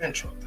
intro thing.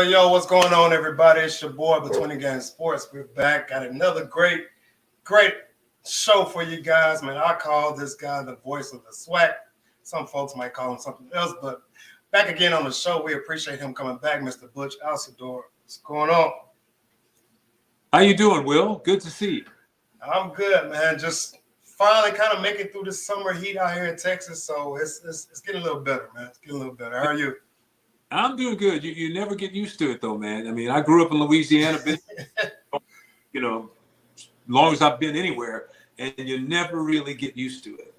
Yo, what's going on, everybody? It's your boy, Bethune Cookman Sports. We're back. Got another great show for you guys. Man, I call this guy the voice of the SWAC. Some folks might call him something else, but back again on the show. We appreciate him coming back, Mr. Butch Alsandor. What's going on? How you doing, Will? Good to see you. I'm good, man. Just finally kind of making through this summer heat out here in Texas, so it's getting a little better, man. It's getting a little better. How are you? I'm doing good. You never get used to it, though, man. I mean, I grew up in Louisiana, long as I've been anywhere, and you never really get used to it.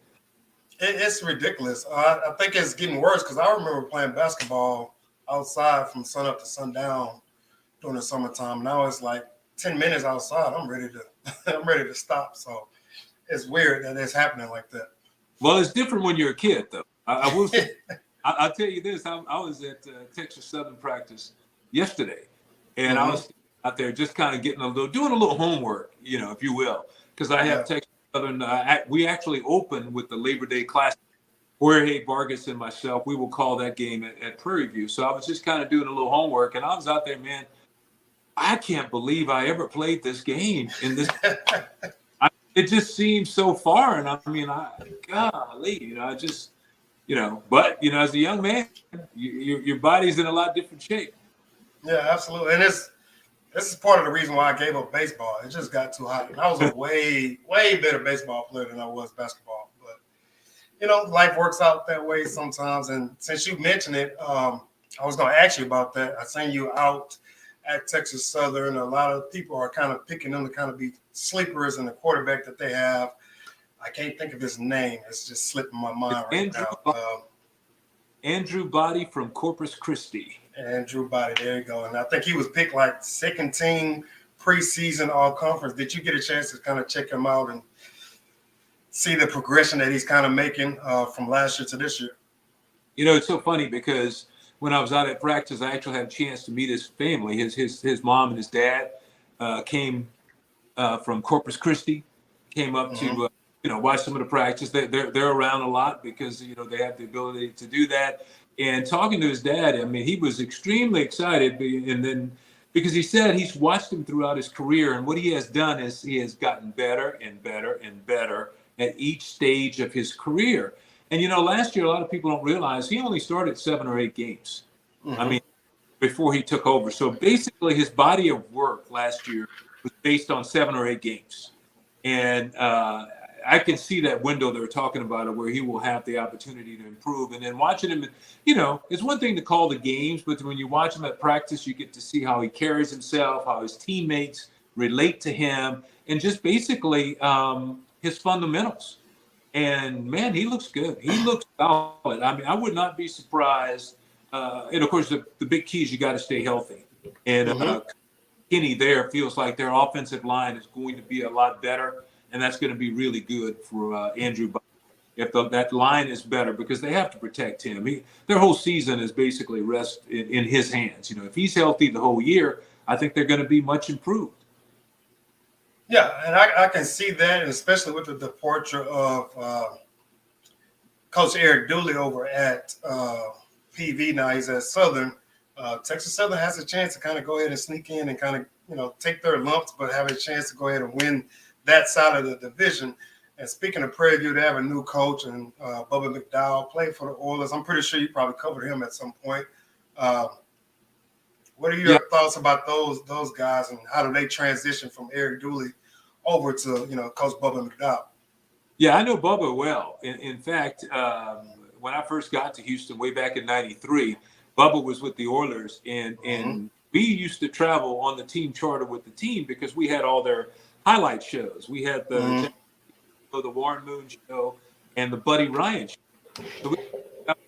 It's ridiculous. I think it's getting worse because I remember playing basketball outside from sun up to sundown during the summertime. Now it's like 10 minutes outside. I'm ready to stop. So it's weird that it's happening like that. Well, it's different when you're a kid, though. I will say. I'll tell you this. I was at Texas Southern practice yesterday, and I was out there just kind of doing a little homework, if you will, because I have Texas Southern. We actually opened with the Labor Day Classic. Jorge Vargas and myself, we will call that game at Prairie View. So I was just kind of doing a little homework, and I was out there, man. I can't believe I ever played this game in this. It just seems so far, and I mean, golly, I just. But as a young man, your body's in a lot different shape. Yeah, absolutely. And this is part of the reason why I gave up baseball. It just got too hot. And I was a way better baseball player than I was basketball. But, life works out that way sometimes. And since you mentioned it, I was going to ask you about that. I seen you out at Texas Southern. A lot of people are kind of picking them to kind of be sleepers in the quarterback that they have. I can't think of his name. It's just slipping my mind now. Andrew Body from Corpus Christi. Andrew Body, there you go. And I think he was picked like second team preseason all conference. Did you get a chance to kind of check him out and see the progression that he's kind of making from last year to this year? It's so funny because when I was out at practice, I actually had a chance to meet his family. His mom and his dad came from Corpus Christi, came up to watch some of the practice. They're around a lot because, they have the ability to do that. And talking to his dad, I mean, he was extremely excited. And then because he said he's watched him throughout his career. And what he has done is he has gotten better and better and better at each stage of his career. And, last year, a lot of people don't realize he only started 7 or 8 games. I mean, before he took over. So basically his body of work last year was based on 7 or 8 games. And, I can see that window they were talking about it where he will have the opportunity to improve. And then watching him, it's one thing to call the games, but when you watch him at practice, you get to see how he carries himself, how his teammates relate to him, and just basically his fundamentals. And, man, he looks good. He looks solid. I mean, I would not be surprised. And, of course, the big key is you got to stay healthy. And Kenny there feels like their offensive line is going to be a lot better. And that's going to be really good for Andrew Body if that line is better because they have to protect him. Their whole season is basically rest in his hands. If he's healthy the whole year, I think they're going to be much improved. Yeah, and I can see that, and especially with the departure of Coach Eric Dooley over at PV. Now he's at Southern. Texas Southern has a chance to kind of go ahead and sneak in and kind of, take their lumps, but have a chance to go ahead and win that side of the division. And speaking of Prairie View, they have a new coach, and Bubba McDowell played for the Oilers. I'm pretty sure you probably covered him at some point. What are your thoughts about those guys, and how do they transition from Eric Dooley over to Coach Bubba McDowell? Yeah, I know Bubba well. In fact, when I first got to Houston way back in '93, Bubba was with the Oilers, and we used to travel on the team charter with the team because we had all their highlight shows. We had the Warren Moon show and the Buddy Ryan show. So with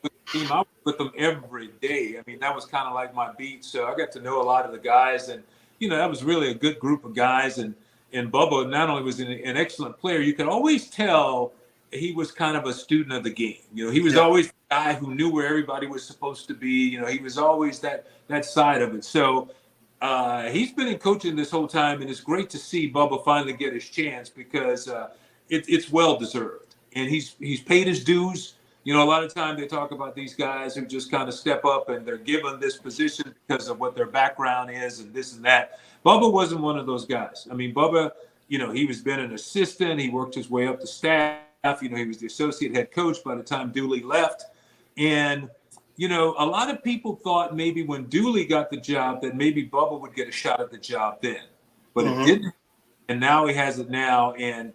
the team, I was with them every day. I mean, that was kind of like my beat. So I got to know a lot of the guys, and that was really a good group of guys. And Bubba not only was an excellent player, you could always tell he was kind of a student of the game. He was always the guy who knew where everybody was supposed to be. He was always that side of it. So he's been in coaching this whole time, and it's great to see Bubba finally get his chance because it's well deserved, and he's paid his dues. A lot of time they talk about these guys who just kind of step up and they're given this position because of what their background is and this and that. Bubba wasn't one of those guys. I mean, Bubba, he was been an assistant. He worked his way up the staff. He was the associate head coach by the time Dooley left. And, a lot of people thought maybe when Dooley got the job that maybe Bubba would get a shot at the job then. But it didn't. And now he has it now. And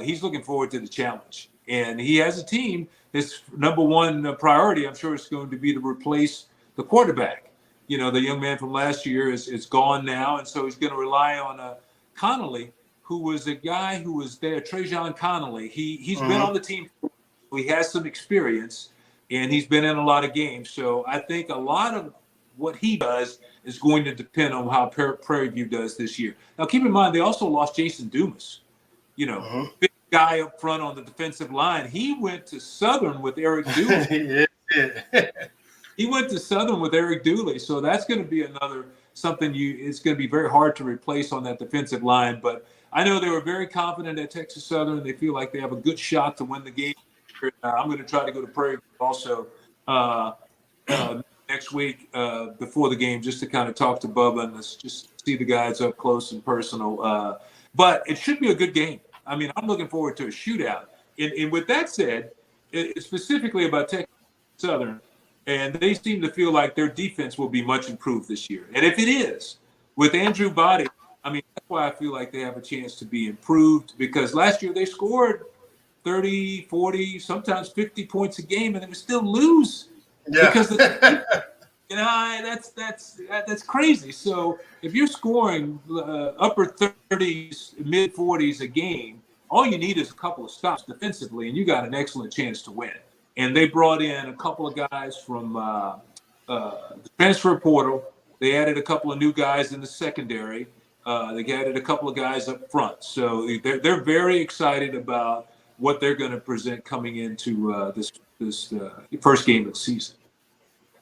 he's looking forward to the challenge. And he has a team. His number one priority, I'm sure, is going to be to replace the quarterback. The young man from last year is gone now. And so he's going to rely on Connolly, who was a guy who was there, Trajan Connolly. He's been on the team. He has some experience, and he's been in a lot of games. So I think a lot of what he does is going to depend on how Prairie View does this year. Now, keep in mind, they also lost Jason Dumas, big guy up front on the defensive line. He went to Southern with Eric Dooley. He went to Southern with Eric Dooley. So that's going to be it's going to be very hard to replace on that defensive line. But I know they were very confident at Texas Southern. They feel like they have a good shot to win the game. I'm going to try to go to Prairie View also next week before the game just to kind of talk to Bubba and let's just see the guys up close and personal. But it should be a good game. I mean, I'm looking forward to a shootout. And with that said, specifically about Texas Southern, and they seem to feel like their defense will be much improved this year. And if it is, with Andrew Body, I mean, that's why I feel like they have a chance to be improved because last year they scored 30, 40, sometimes 50 points a game, and they would still lose. Yeah. Because that's crazy. So if you're scoring upper 30s, mid 40s a game, all you need is a couple of stops defensively, and you got an excellent chance to win. And they brought in a couple of guys from the transfer portal. They added a couple of new guys in the secondary. They added a couple of guys up front. So they're very excited about what they're going to present coming into this first game of the season.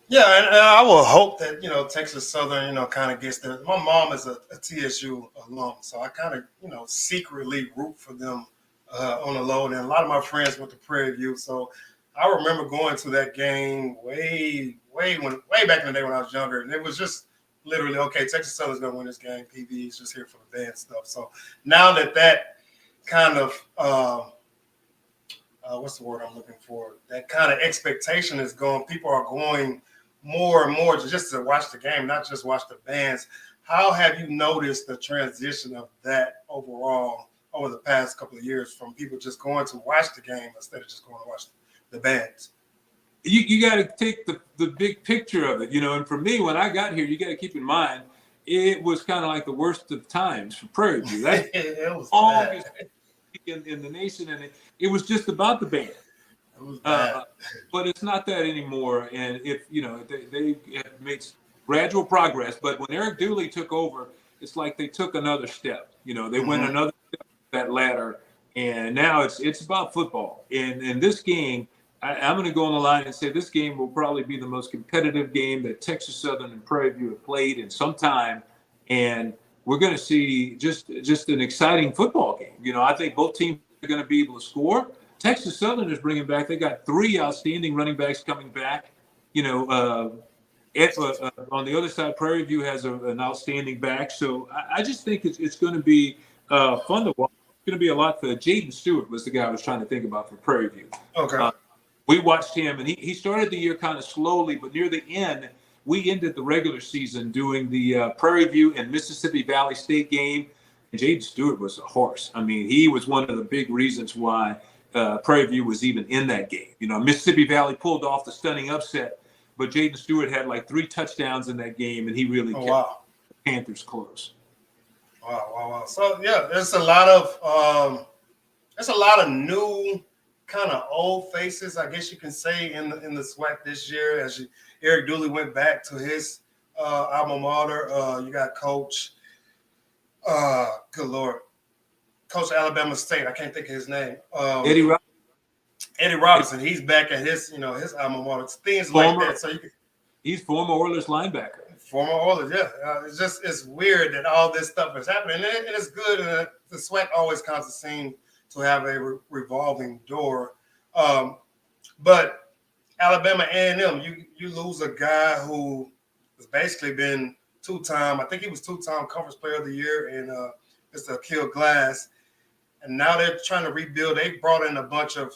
Yeah, and I will hope that, Texas Southern, kind of gets there. My mom is a TSU alum, so I kind of, secretly root for them on the low. And a lot of my friends went to Prairie View, so I remember going to that game way back in the day when I was younger, and it was just literally, okay, Texas Southern's going to win this game. PV is just here for the band stuff. So now that kind of what's the word I'm looking for? That kind of expectation is gone. People are going more and more just to watch the game, not just watch the bands. How have you noticed the transition of that overall over the past couple of years from people just going to watch the game instead of just going to watch the bands? You got to take the big picture of it, and for me, when I got here, you got to keep in mind, it was kind of like the worst of times for Prairie View. It was longest in the nation, and it was just about the band. But it's not that anymore. And if they have made gradual progress, but when Eric Dooley took over, it's like they took another step. They went another step that ladder, and now it's about football. And in this game, I'm going to go on the line and say this game will probably be the most competitive game that Texas Southern and Prairie View have played in some time, and we're going to see just an exciting football game. I think both teams are going to be able to score. Texas Southern is bringing back. They got 3 outstanding running backs coming back. On the other side, Prairie View has an outstanding back. So I just think it's going to be fun to watch. It's going to be a lot for Jaden Stewart was the guy I was trying to think about for Prairie View. Okay. We watched him, and he started the year kind of slowly, but near the end, we ended the regular season doing the Prairie View and Mississippi Valley State game. And Jaden Stewart was a horse. I mean, he was one of the big reasons why Prairie View was even in that game. Mississippi Valley pulled off the stunning upset, but Jaden Stewart had like 3 touchdowns in that game, and he really kept the Panthers close. Wow. So yeah, there's a lot of new kind of old faces, I guess you can say, in the SWAC this year. As Eric Dooley went back to his alma mater. You got Coach, good Lord, Coach Alabama State. I can't think of his name. Eddie Robinson. He's back at his alma mater. Things like that. So he's former Oilers linebacker. Former Oilers, yeah. It's weird that all this stuff is happening, and it's good. And the SWAC always kind of seem to have a revolving door. But Alabama A&M, you lose a guy who has basically been 2-time. I think he was 2-time Conference Player of the Year, and Mr. Akil Glass. And now they're trying to rebuild. They brought in a bunch of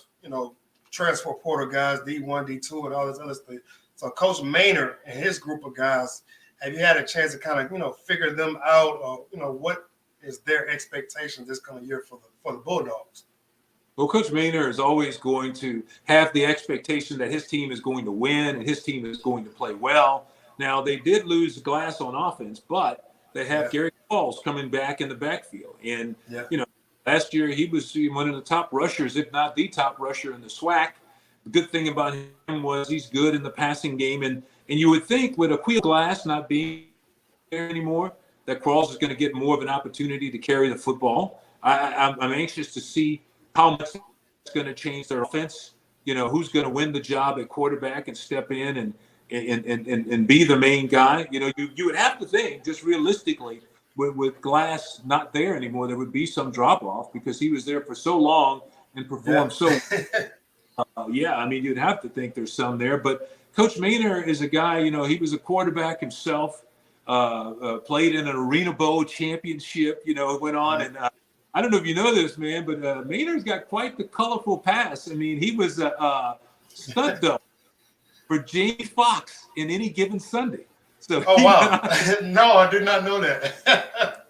transfer portal guys, D1, D2, and all this other stuff. So Coach Maynard and his group of guys, have you had a chance to kind of figure them out, or what is their expectations this coming year for the Bulldogs? Well, Coach Maynard is always going to have the expectation that his team is going to win and his team is going to play well. Now, they did lose Glass on offense, but they have Gary Falls coming back in the backfield. And, last year he was one of the top rushers, if not the top rusher in the SWAC. The good thing about him was he's good in the passing game. And you would think with Akil Glass not being there anymore, that Qualls is going to get more of an opportunity to carry the football. I'm anxious to see how much it's going to change their offense. Who's going to win the job at quarterback and step in and be the main guy. You would have to think, just realistically, with Glass not there anymore, there would be some drop off because he was there for so long and performed so. You'd have to think there's some there. But Coach Maynard is a guy. He was a quarterback himself. Played in an Arena Bowl championship. Went on and. I don't know if you know this, man, but Maynard's got quite the colorful past. I mean, he was a stunt double for Jamie Foxx in Any Given Sunday. So wow. No, I did not know that.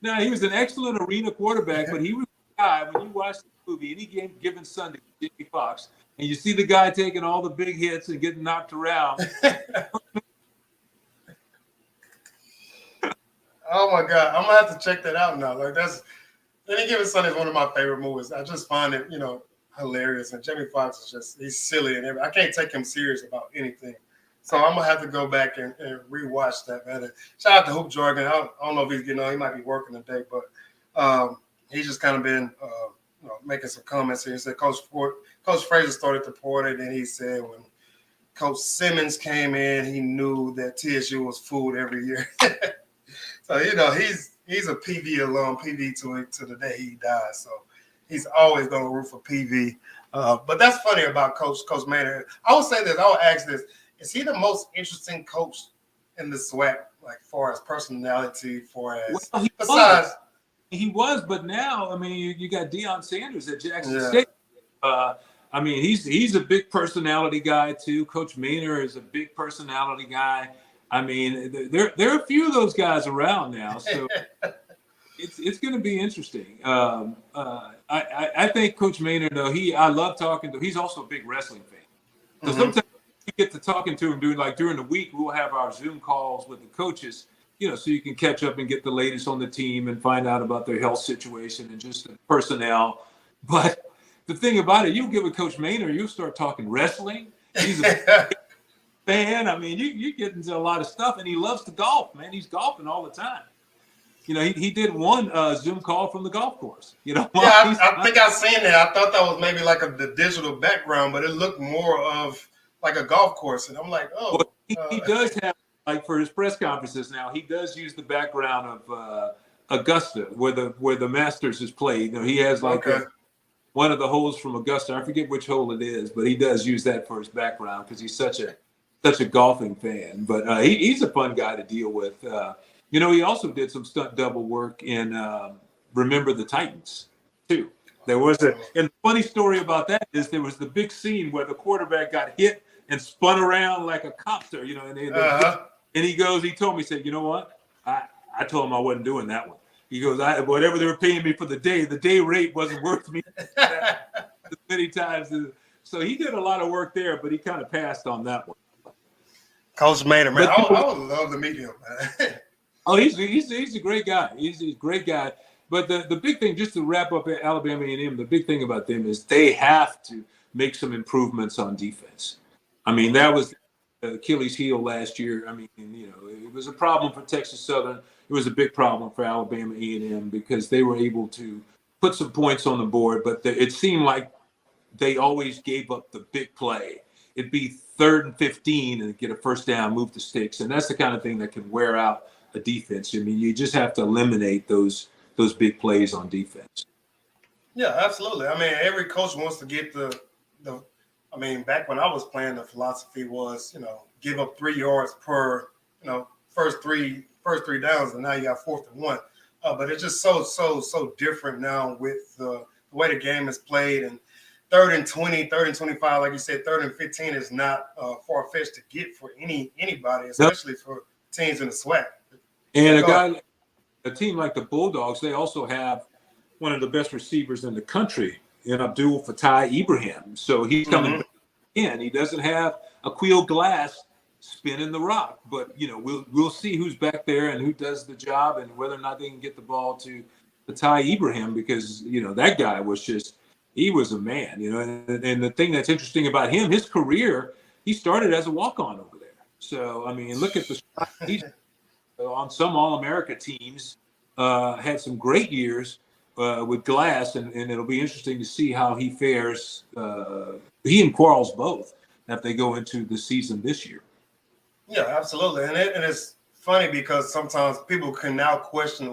Now, he was an excellent arena quarterback, but he was the guy, when you watch the movie, Any Given Sunday with Jamie Foxx, and you see the guy taking all the big hits and getting knocked around. Oh, my God. I'm going to have to check that out now. Any Given Sunday is one of my favorite movies. I just find it, hilarious. And Jamie Foxx is he's silly and everything. I can't take him serious about anything. So I'm going to have to go back and rewatch that, man. Shout out to Hoop Jargon. I don't know if he's getting on. He might be working today, but he's just kind of been making some comments here. He said Coach Frazier started to report it, and he said when Coach Simmons came in, he knew that TSU was fooled every year. So, he's a PV alum, PV to the day he dies. So he's always going to root for PV. But that's funny about Coach Maynard. I would say this. I would ask this. Is he the most interesting coach in the SWAC, like far as personality, He was, but now, you got Deion Sanders at Jackson State. He's a big personality guy too. Coach Maynard is a big personality guy. There are a few of those guys around now, so it's going to be interesting. I think Coach Maynard, though, I love talking to him. He's also a big wrestling fan. So sometimes we get to talking to him during the week. We'll have our Zoom calls with the coaches, so you can catch up and get the latest on the team and find out about their health situation and just the personnel. But the thing about it, you get with Coach Maynard, you'll start talking wrestling. He's a fan. You get into a lot of stuff, and he loves to golf, man. He's golfing all the time. He did one Zoom call from the golf course. I think I've seen that. I thought that was maybe like the digital background, but it looked more of like a golf course. And I'm like, oh. Well, he does have, like for his press conferences now, he does use the background of Augusta, where the Masters is played. He has one of the holes from Augusta. I forget which hole it is, but he does use that for his background because he's such a golfing fan. But he's a fun guy to deal with. He also did some stunt double work in Remember the Titans, too. There was and the funny story about that is there was the big scene where the quarterback got hit and spun around like a copter, and he told me, he said, you know what? I told him I wasn't doing that one. He goes, whatever they were paying me for the day rate wasn't worth me that many times. So he did a lot of work there, but he kind of passed on that one. Coach Maynard, man. But I would love to meet him, man. oh, he's a great guy. He's a great guy. But the big thing, just to wrap up at Alabama A&M, the big thing about them is they have to make some improvements on defense. I mean, that was Achilles' heel last year. I mean, it was a problem for Texas Southern. It was a big problem for Alabama A&M because they were able to put some points on the board, but it seemed like they always gave up the big play. It'd be 3rd and 15 and get a first down, move the sticks, and that's the kind of thing that can wear out a defense. I mean, you just have to eliminate those big plays on defense. Yeah, absolutely. I mean, every coach wants to get the. I mean, back when I was playing, the philosophy was, give up 3 yards per, first three downs, and now you got 4th and 1. But it's just so different now with the way the game is played. And 3rd and 20, 3rd and 25, like you said, 3rd and 15 is not far-fetched to get for anybody, especially for teams in the SWAC. And a team like the Bulldogs, they also have one of the best receivers in the country in Abdul Fattah Ibrahim. So he's coming back in. He doesn't have Aqeel Glass spinning the rock, but we'll see who's back there and who does the job and whether or not they can get the ball to Fattah Ibrahim, because that guy was he was a man. And the thing that's interesting about him, his career, he started as a walk-on over there. So I mean, look at he's on some All-America teams, had some great years with Glass, and it'll be interesting to see how he fares. He and Quarles both, if they go into the season this year. Yeah, absolutely. And it's funny because sometimes people can now question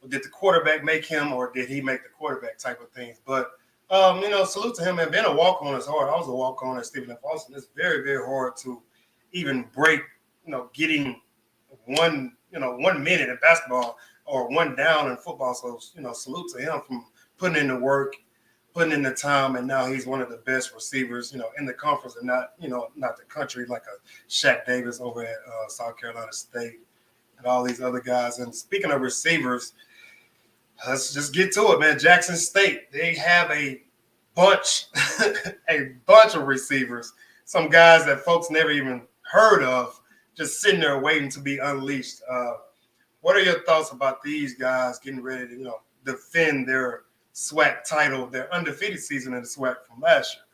did the quarterback make him or did he make the quarterback type of things. But, salute to him. And being a walk-on is hard. I was a walk-on at Stephen F. Austin. It's very, very hard to even break, getting 1 minute in basketball or 1 down in football. So, salute to him from putting in the work, putting in the time, and now he's one of the best receivers, in the conference and not the country, like a Shaq Davis over at South Carolina State and all these other guys. And speaking of receivers, let's just get to it, man. Jackson State, they have a bunch of receivers, some guys that folks never even heard of, just sitting there waiting to be unleashed. What are your thoughts about these guys getting ready to, defend their SWAC title, their undefeated season in the SWAC from last year?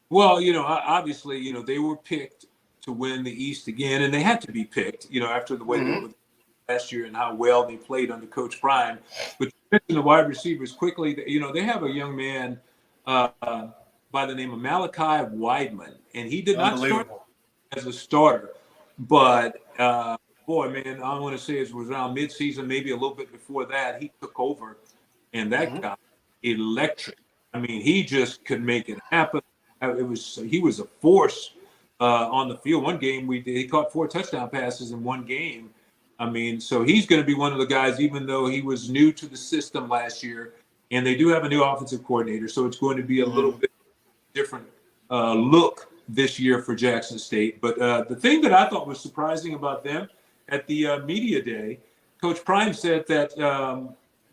Well, obviously, they were picked to win the East again, and they had to be picked, after the way they were last year and how well they played under Coach Prime. But you mentioned the wide receivers quickly. They have a young man by the name of Malachi Weidman, and he did not start as a starter, but boy, man, I want to say it was around midseason, maybe a little bit before that, he took over, and that guy, electric. I mean, he just could make it happen. He was a force on the field. One game he caught 4 touchdown passes in one game. I mean, so he's going to be one of the guys, even though he was new to the system last year, and they do have a new offensive coordinator, so it's going to be a little bit different look this year for Jackson State. But the thing that I thought was surprising about them at the media day, Coach Prime said that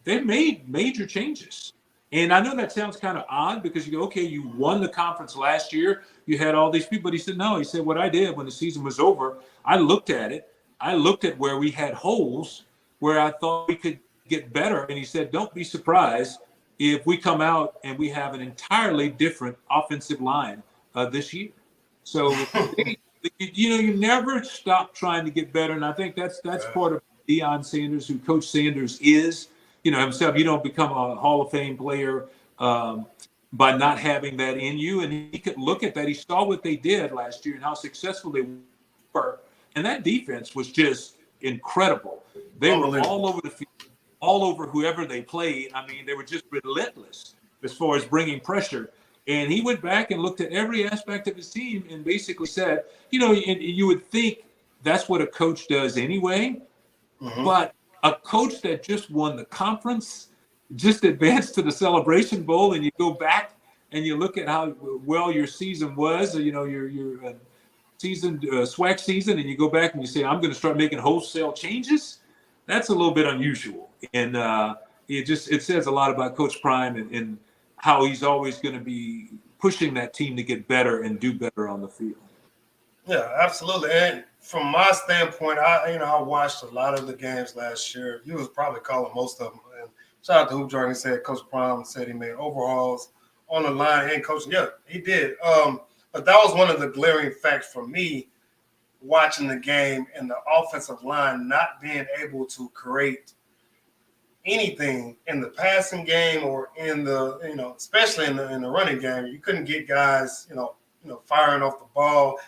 they made major changes. And I know that sounds kind of odd because you go, okay, you won the conference last year. You had all these people. But he said, no. He said, what I did when the season was over, I looked at it. I looked at where we had holes, where I thought we could get better. And he said, don't be surprised if we come out and we have an entirely different offensive line this year. So, you never stop trying to get better. And I think that's part of Deion Sanders, who Coach Sanders is. Himself, you don't become a Hall of Fame player by not having that in you. And he could look at that. He saw what they did last year and how successful they were. And that defense was just incredible. They were all over the field, all over whoever they played. I mean, they were just relentless as far as bringing pressure. And he went back and looked at every aspect of his team and basically said, and you would think that's what a coach does anyway. But a coach that just won the conference, just advanced to the Celebration Bowl, and you go back and you look at how well your season was, your season, SWAC season, and you go back and you say, I'm going to start making wholesale changes. That's a little bit unusual. And it says a lot about Coach Prime and how he's always going to be pushing that team to get better and do better on the field. Yeah, absolutely. And from my standpoint, I watched a lot of the games last year. You was probably calling most of them. And shout out to Hoop Jordan. He said Coach Prime said he made overhauls on the line and coaching. Yeah, he did. But that was one of the glaring facts for me watching the game and the offensive line not being able to create anything in the passing game or in the especially in the running game. You couldn't get guys firing off the ball.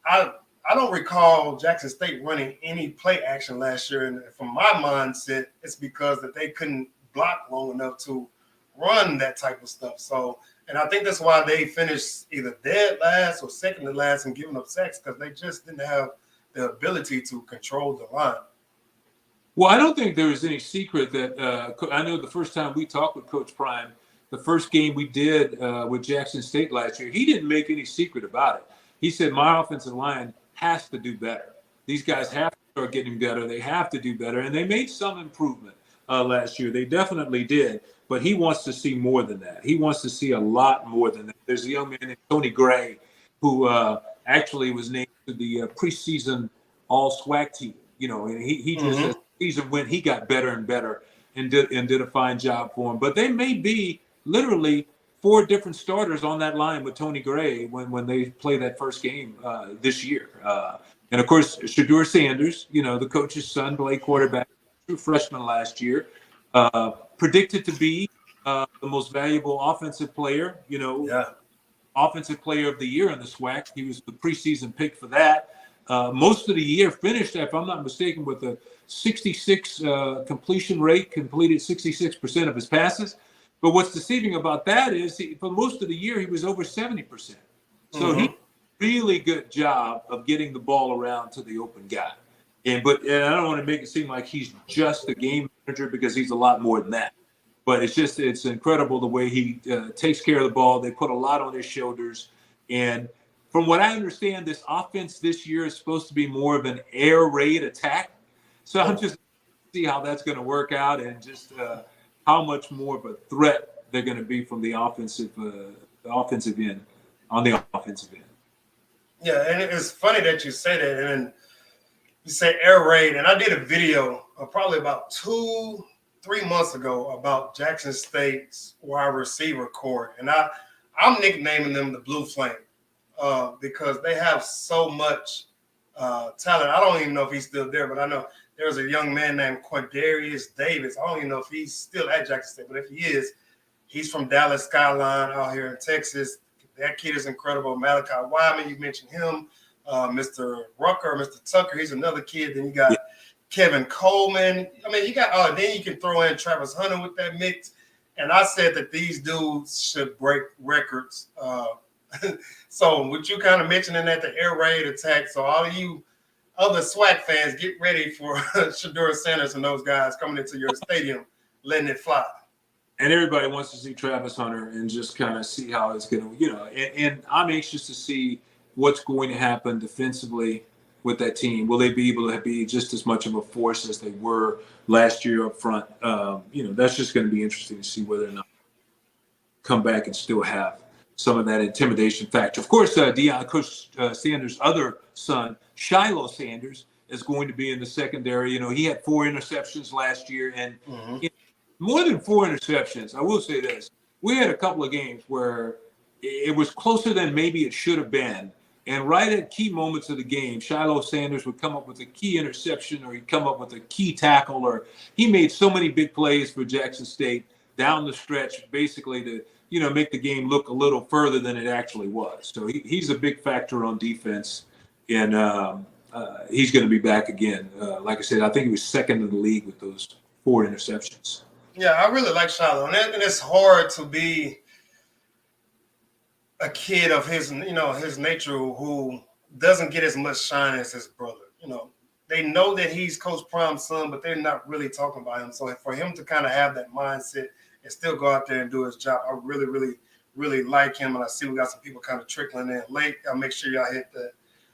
I don't recall Jackson State running any play action last year, and from my mindset, it's because that they couldn't block long enough to run that type of stuff. So, and I think that's why they finished either dead last or second to last in giving up sacks, because they just didn't have the ability to control the line. Well, I don't think there was any secret that I know the first time we talked with Coach Prime, the first game we did with Jackson State last year, he didn't make any secret about it. He said, my offensive line has to do better. These guys have to start getting better. They have to do better. And they made some improvement last year. They definitely did. But he wants to see more than that. He wants to see a lot more than that. There's a young man named Tony Gray who actually was named to the preseason all SWAC team. And he just says season when he got better and better and did a fine job for him. But they may be literally 4 different starters on that line with Tony Gray when they play that first game this year. And, of course, Shedeur Sanders, the coach's son, played quarterback, true freshman last year, predicted to be the most valuable offensive player, offensive player of the year in the SWAC. He was the preseason pick for that. Most of the year finished, if I'm not mistaken, with a 66 completion rate, completed 66% of his passes. But what's deceiving about that is for most of the year, he was over 70%. So he did a really good job of getting the ball around to the open guy. And I don't want to make it seem like he's just a game manager, because he's a lot more than that. But it's incredible the way he takes care of the ball. They put a lot on his shoulders. And from what I understand, this offense this year is supposed to be more of an air raid attack. So I'm just see how that's going to work out, and just how much more of a threat they're going to be from the offensive end, on the offensive end. Yeah, and it's funny that you say that, and you say air raid, and I did a video probably about 2-3 months ago about Jackson State's wide receiver corps, and I'm nicknaming them the Blue Flame because they have so much talent. I don't even know if he's still there, but I know there's a young man named Quindarius Davis. I don't even know if he's still at Jackson State, but if he is, he's from Dallas Skyline out here in Texas. That kid is incredible. Malachi Weimann, you mentioned him. Mr. Rucker, Mr. Tucker, he's another kid. Then you got Kevin Coleman. I mean, you got then you can throw in Travis Hunter with that mix. And I said that these dudes should break records. So with you kind of mentioning that, the air raid attack, so all of you other SWAC fans, get ready for Shedeur Sanders and those guys coming into your stadium, letting it fly. And everybody wants to see Travis Hunter and just kind of see how it's going to, and I'm anxious to see what's going to happen defensively with that team. Will they be able to be just as much of a force as they were last year up front? That's just going to be interesting to see whether or not come back and still have some of that intimidation factor. Of course, Coach Sanders' other son, Shiloh Sanders, is going to be in the secondary. He had 4 interceptions last year, and more than 4 interceptions. I will say this: we had a couple of games where it was closer than maybe it should have been. And right at key moments of the game, Shiloh Sanders would come up with a key interception, or he'd come up with a key tackle, or he made so many big plays for Jackson State down the stretch, basically to make the game look a little further than it actually was. So he's a big factor on defense, and he's going to be back again. Like I said, I think he was second in the league with those 4 interceptions. Yeah, I really like Shiloh, and it's hard to be a kid of his nature who doesn't get as much shine as his brother. They know that he's Coach Prime's son, but they're not really talking about him. So for him to kind of have that mindset and still go out there and do his job, I really, really, really like him. And I see we got some people kind of trickling in late. I'll make sure y'all hit the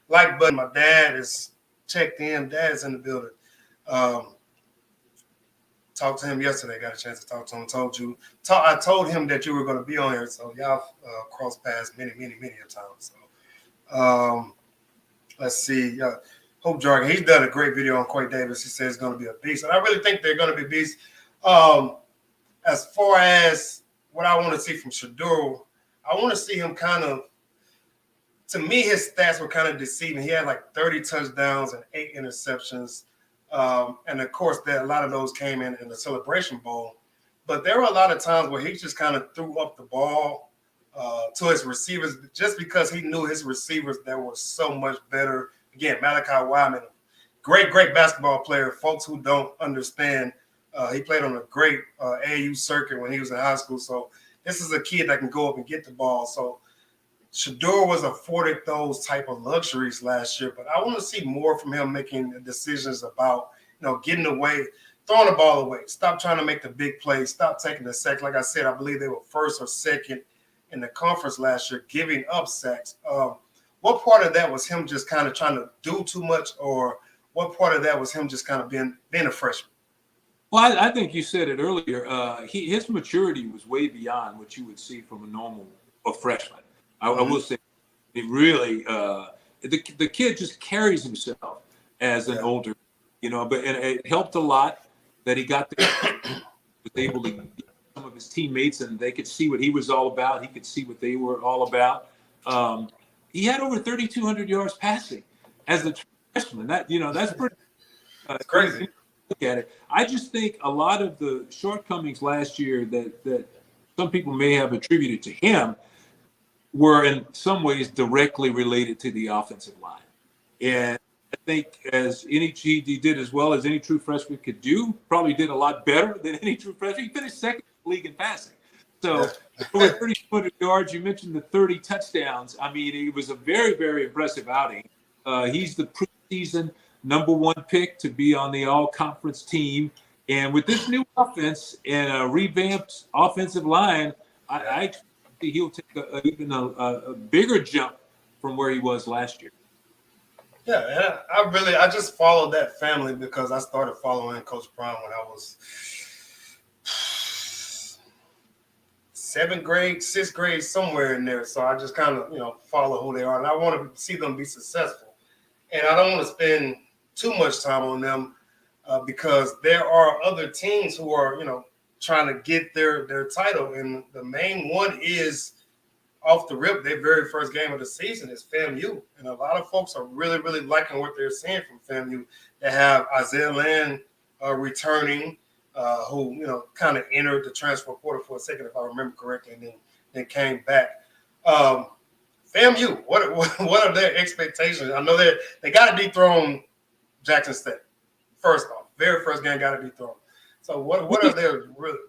like button. My dad is checked in. Dad is in the building. Talked to him yesterday. Got a chance to talk to him. I told him that you were going to be on here. So y'all crossed paths many, many, many a time. So let's see. Hope Jargon. He's done a great video on Quay Davis. He says he's going to be a beast, and I really think they're going to be beasts. As far as what I want to see from Shedeur, I want to see him kind of. To me, his stats were kind of deceiving. He had like 30 touchdowns and 8 interceptions. And of course, a lot of those came in the Celebration Bowl. But there were a lot of times where he just kind of threw up the ball to his receivers just because he knew his receivers that were so much better. Again, Malachi Weimann, great basketball player. Folks who don't understand, he played on a great AAU circuit when he was in high school. So this is a kid that can go up and get the ball. So Shedeur was afforded those type of luxuries last year, but I want to see more from him making decisions about, getting away, throwing the ball away. Stop trying to make the big plays. Stop taking the sacks. Like I said, I believe they were first or second in the conference last year, giving up sacks. What part of that was him just kind of trying to do too much, or what part of that was him just kind of being a freshman? Well, I think you said it earlier. His maturity was way beyond what you would see from a freshman. I will say, it really the kid just carries himself as an older, but and it helped a lot that he got there, was able to get some of his teammates, and they could see what he was all about. He could see what they were all about. He had over 3,200 yards passing as a freshman. That's pretty crazy. Look at it. I just think a lot of the shortcomings last year that some people may have attributed to him were in some ways directly related to the offensive line. And I think he did as well as any true freshman could do, probably did a lot better than any true freshman. He finished second in the league in passing. So over 3,200 yards, you mentioned the 30 touchdowns. I mean, it was a very, very impressive outing. He's the preseason #1 pick to be on the all-conference team. And with this new offense and a revamped offensive line, I he'll take even a bigger jump from where he was last year. Yeah, and I just followed that family because I started following Coach Prime when I was 7th grade, 6th grade, somewhere in there. So I just kind of, follow who they are. And I want to see them be successful. And I don't want to spend too much time on them because there are other teams who are, trying to get their title, and the main one is off the rip. Their very first game of the season is FAMU, and a lot of folks are really, really liking what they're seeing from FAMU. They have Isaiah Land returning, who kind of entered the transfer portal for a second, if I remember correctly, and then came back. FAMU, what are their expectations? I know they got to dethrone Jackson State. First off, very first game got to dethrone. So what are their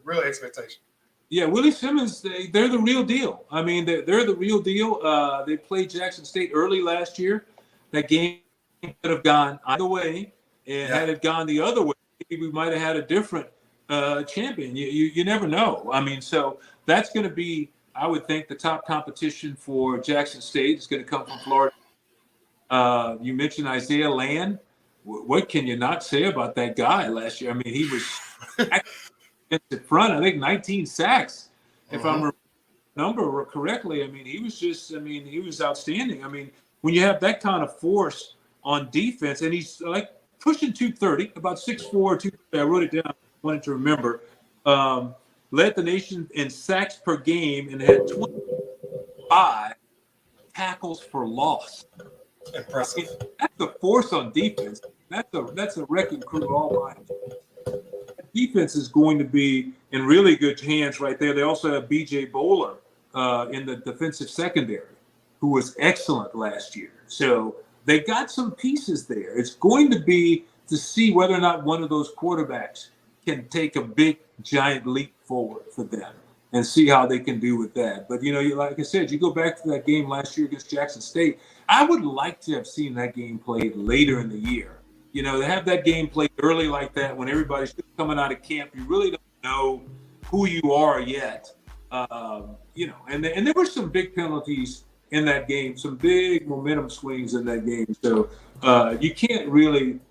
real expectations? Yeah, Willie Simmons, they're the real deal. I mean, they're the real deal. They played Jackson State early last year. That game could have gone either way, and had it gone the other way, maybe we might have had a different champion. You never know. I mean, so that's going to be, I would think, the top competition for Jackson State is going to come from Florida. You mentioned Isaiah Land. What can you not say about that guy last year? I mean, he was at the front, I think 19 sacks, if I'm remember correctly. I mean, he was outstanding. I mean, when you have that kind of force on defense, and he's like pushing 230, about 6'4", 230. I wrote it down, wanted to remember. Led the nation in sacks per game and had 25 tackles for loss. Impressive. That's a force on defense. That's a wrecking crew all right. Defense is going to be in really good hands right there. They also have B.J. Bowler in the defensive secondary, who was excellent last year. So they got some pieces there. It's going to be to see whether or not one of those quarterbacks can take a big, giant leap forward for them and see how they can do with that. But, like I said, you go back to that game last year against Jackson State. I would like to have seen that game played later in the year. To have that game played early like that when everybody's coming out of camp, you really don't know who you are yet. And there were some big penalties in that game, some big momentum swings in that game. So you can't really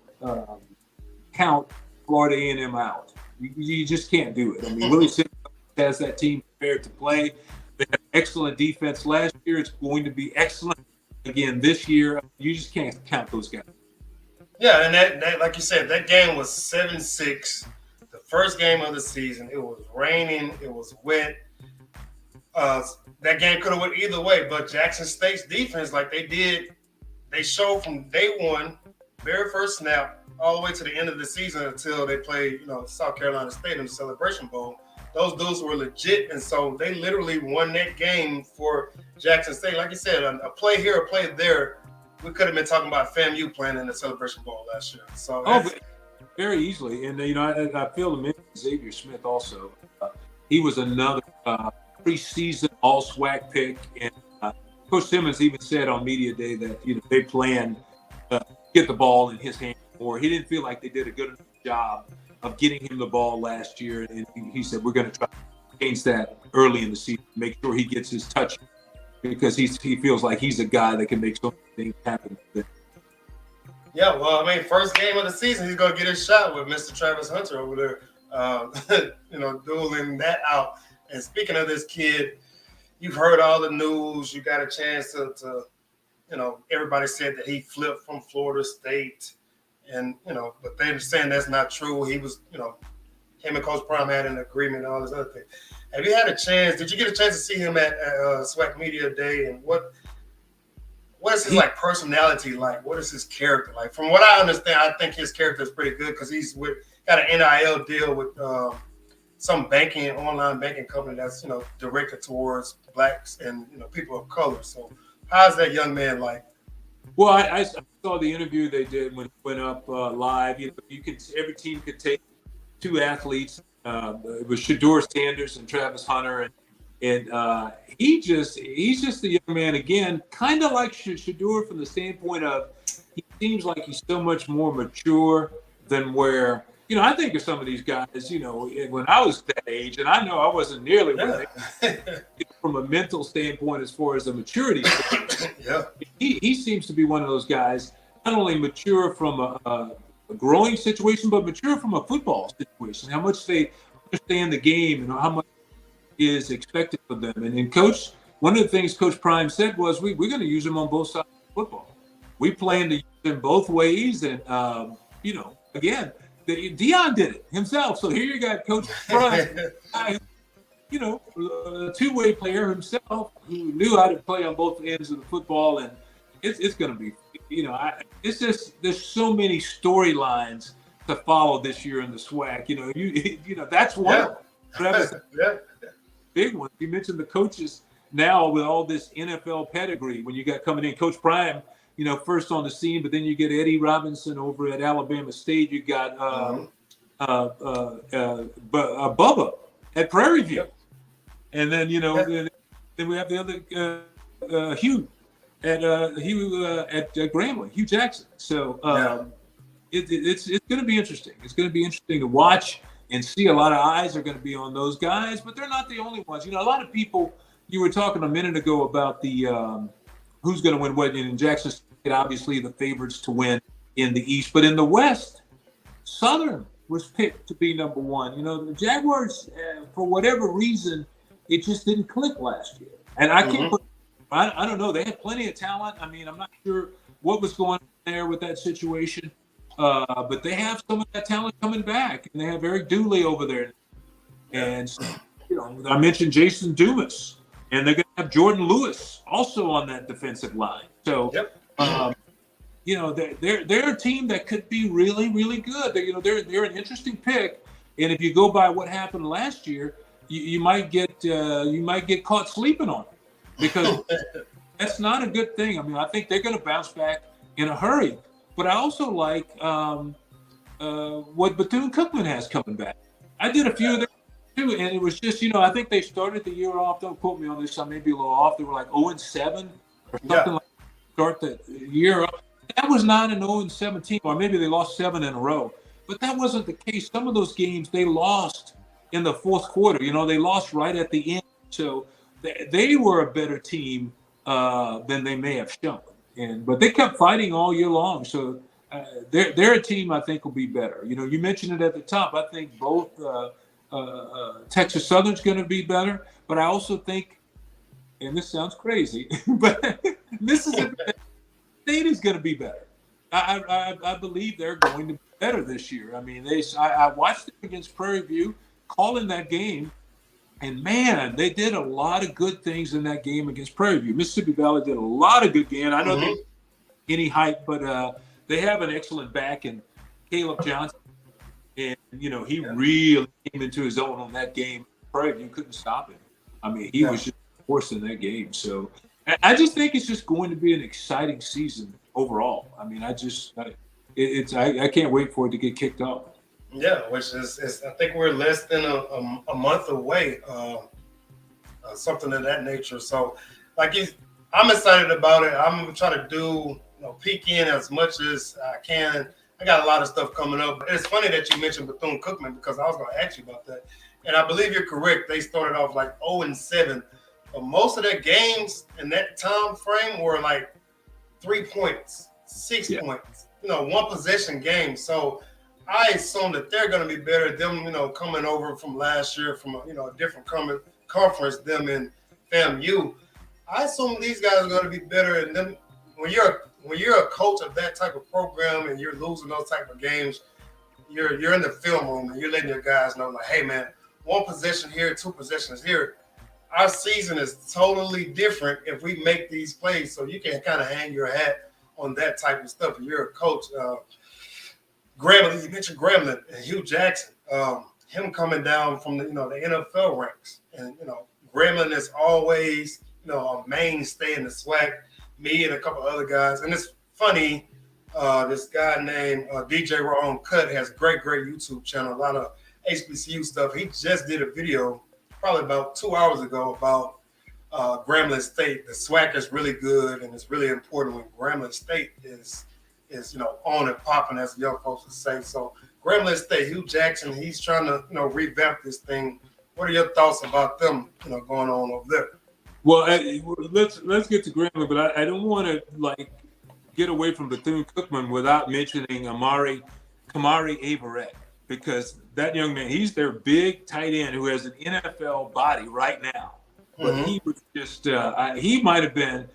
count Florida A&M out. You just can't do it. I mean, Willie Simmons has that team prepared to play. They had excellent defense last year. It's going to be excellent again, this year, you just can't count those guys. Yeah, and that like you said, that game was 7-6. The first game of the season. It was raining. It was wet. That game could have went either way, but Jackson State's defense, like they showed from day one, very first snap, all the way to the end of the season until they played, South Carolina State in the Celebration Bowl. Those dudes were legit, and so they literally won that game for Jackson State. Like you said, a play here, a play there, we could have been talking about FAMU playing in the Celebration Bowl last year. So very easily, and I feel to mention Xavier Smith also. He was another preseason All SWAC pick, and Coach Simmons even said on media day that they planned to get the ball in his hand more. He didn't feel like they did a good enough job of getting him the ball last year, and he said we're going to try to change that early in the season, make sure he gets his touch, because he feels like he's a guy that can make so many things happen. Yeah, well, I mean, first game of the season, he's going to get his shot with Mr. Travis Hunter over there, dueling that out. And speaking of this kid, you've heard all the news. You got a chance to everybody said that he flipped from Florida State. And, but they're saying that's not true. He was, him and Coach Prime had an agreement and all this other thing. Have you had a chance? Did you get a chance to see him at SWAC Media Day? And what is his personality like? What is his character like? From what I understand, I think his character is pretty good because he's got an NIL deal with some online banking company that's directed towards blacks and people of color. So how's that young man like? Well, I saw the interview they did when it went up live. Every team could take two athletes. It was Shador Sanders and Travis Hunter, and he's just a young man again, kind of like Shador from the standpoint of he seems like he's so much more mature than where I think of some of these guys. When I was that age, and I know I wasn't nearly where from a mental standpoint as far as the maturity. Yeah, he seems to be one of those guys, not only mature from a growing situation, but mature from a football situation. How much they understand the game and how much is expected of them. And then Coach, one of the things Coach Prime said was, we're going to use him on both sides of football. We plan to use him both ways, and again, Deion did it himself. So here you got Coach Prime, a two-way player himself who knew how to play on both ends of the football, and it's going to be, it's just there's so many storylines to follow this year in the SWAC. That's one of them. Big one. You mentioned the coaches now with all this NFL pedigree. When you got coming in, Coach Prime, first on the scene, but then you get Eddie Robinson over at Alabama State. You got Bubba at Prairie View, and then then we have the other Hugh at Grambling, Hugh Jackson. So it's going to be interesting. It's going to be interesting to watch and see. A lot of eyes are going to be on those guys, but they're not the only ones. A lot of people. You were talking a minute ago about the who's going to win what in Jackson State. Obviously, the favorites to win in the East, but in the West, Southern was picked to be number one. The Jaguars, for whatever reason, it just didn't click last year. And I can't put. I don't know. They had plenty of talent. I mean, I'm not sure what was going on there with that situation, but they have some of that talent coming back, and they have Eric Dooley over there. And I mentioned Jason Dumas, and they're going to have Jordan Lewis also on that defensive line. So, they're a team that could be really, really good. They're an interesting pick, and if you go by what happened last year, you might get caught sleeping on it, because that's not a good thing. I mean, I think they're going to bounce back in a hurry. But I also like what Bethune Cookman has coming back. I did a few of them too, and it was just, I think they started the year off. Don't quote me on this. I may be a little off. They were like 0-7 or something like that. Start the year up. That was not an 0-7 team, or maybe they lost 7 in a row. But that wasn't the case. Some of those games they lost in the fourth quarter. They lost right at the end. So they were a better team than they may have shown. But they kept fighting all year long. So they're a team I think will be better. You mentioned it at the top. I think both Texas Southern's going to be better. But I also think, and this sounds crazy, but Mississippi State is going to be better. I believe they're going to be better this year. I mean, I watched them against Prairie View, calling that game, and man, they did a lot of good things in that game against Prairie View. Mississippi Valley did a lot of good games. I know they any hype, but they have an excellent back in Caleb Johnson, and he really came into his own on that game. Prairie View couldn't stop him. I mean, he was just forcing that game. So I just think it's just going to be an exciting season overall. I mean, I can't wait for it to get kicked off. Yeah, which is I think we're less than a month away, something of that nature. So, I'm excited about it. I'm trying to do, peek in as much as I can. I got a lot of stuff coming up. It's funny that you mentioned Bethune Cookman because I was going to ask you about that. And I believe you're correct. They started off like 0-7, but most of their games in that time frame were like 3 points, 6 points, one possession game. So I assume that they're going to be better. Them, coming over from last year from a different conference, them in FAMU. I assume these guys are going to be better. And then when you're a coach of that type of program and you're losing those type of games, you're in the film room and you're letting your guys know, like, hey man, 1 possession here, 2 possessions here. Our season is totally different if we make these plays. So you can kind of hang your hat on that type of stuff. If you're a coach, Grambling, you mentioned Grambling and Hugh Jackson, him coming down from the NFL ranks, and Grambling is always a mainstay in the SWAC. Me and a couple other guys, and it's funny. This guy named DJ Ron Cut has great YouTube channel, a lot of HBCU stuff. He just did a video probably about 2 hours ago about Grambling State. The SWAC is really good, and it's really important when Grambling State is on and popping, as young folks would say. So Grambling State, Hugh Jackson, he's trying to revamp this thing. What are your thoughts about them going on over there? Well, let's get to Grambling, but I don't want to get away from Bethune Cookman without mentioning Kamari Averett, because that young man, he's their big tight end who has an NFL body right now. But he was just he might have been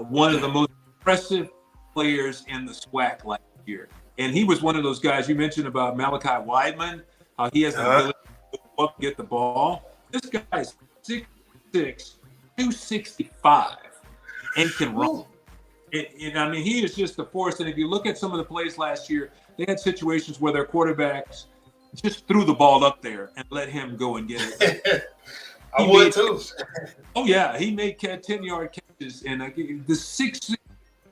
one of the most impressive players in the SWAC last year. And he was one of those guys you mentioned about Malachi Weidman, how he has the ability to go up and get the ball. This guy's 6'6", 265, and can run. And I mean, he is just a force. And if you look at some of the plays last year, they had situations where their quarterbacks just threw the ball up there and let him go and get it. I would too. Oh yeah, he made 10-yard catches and the 6'6",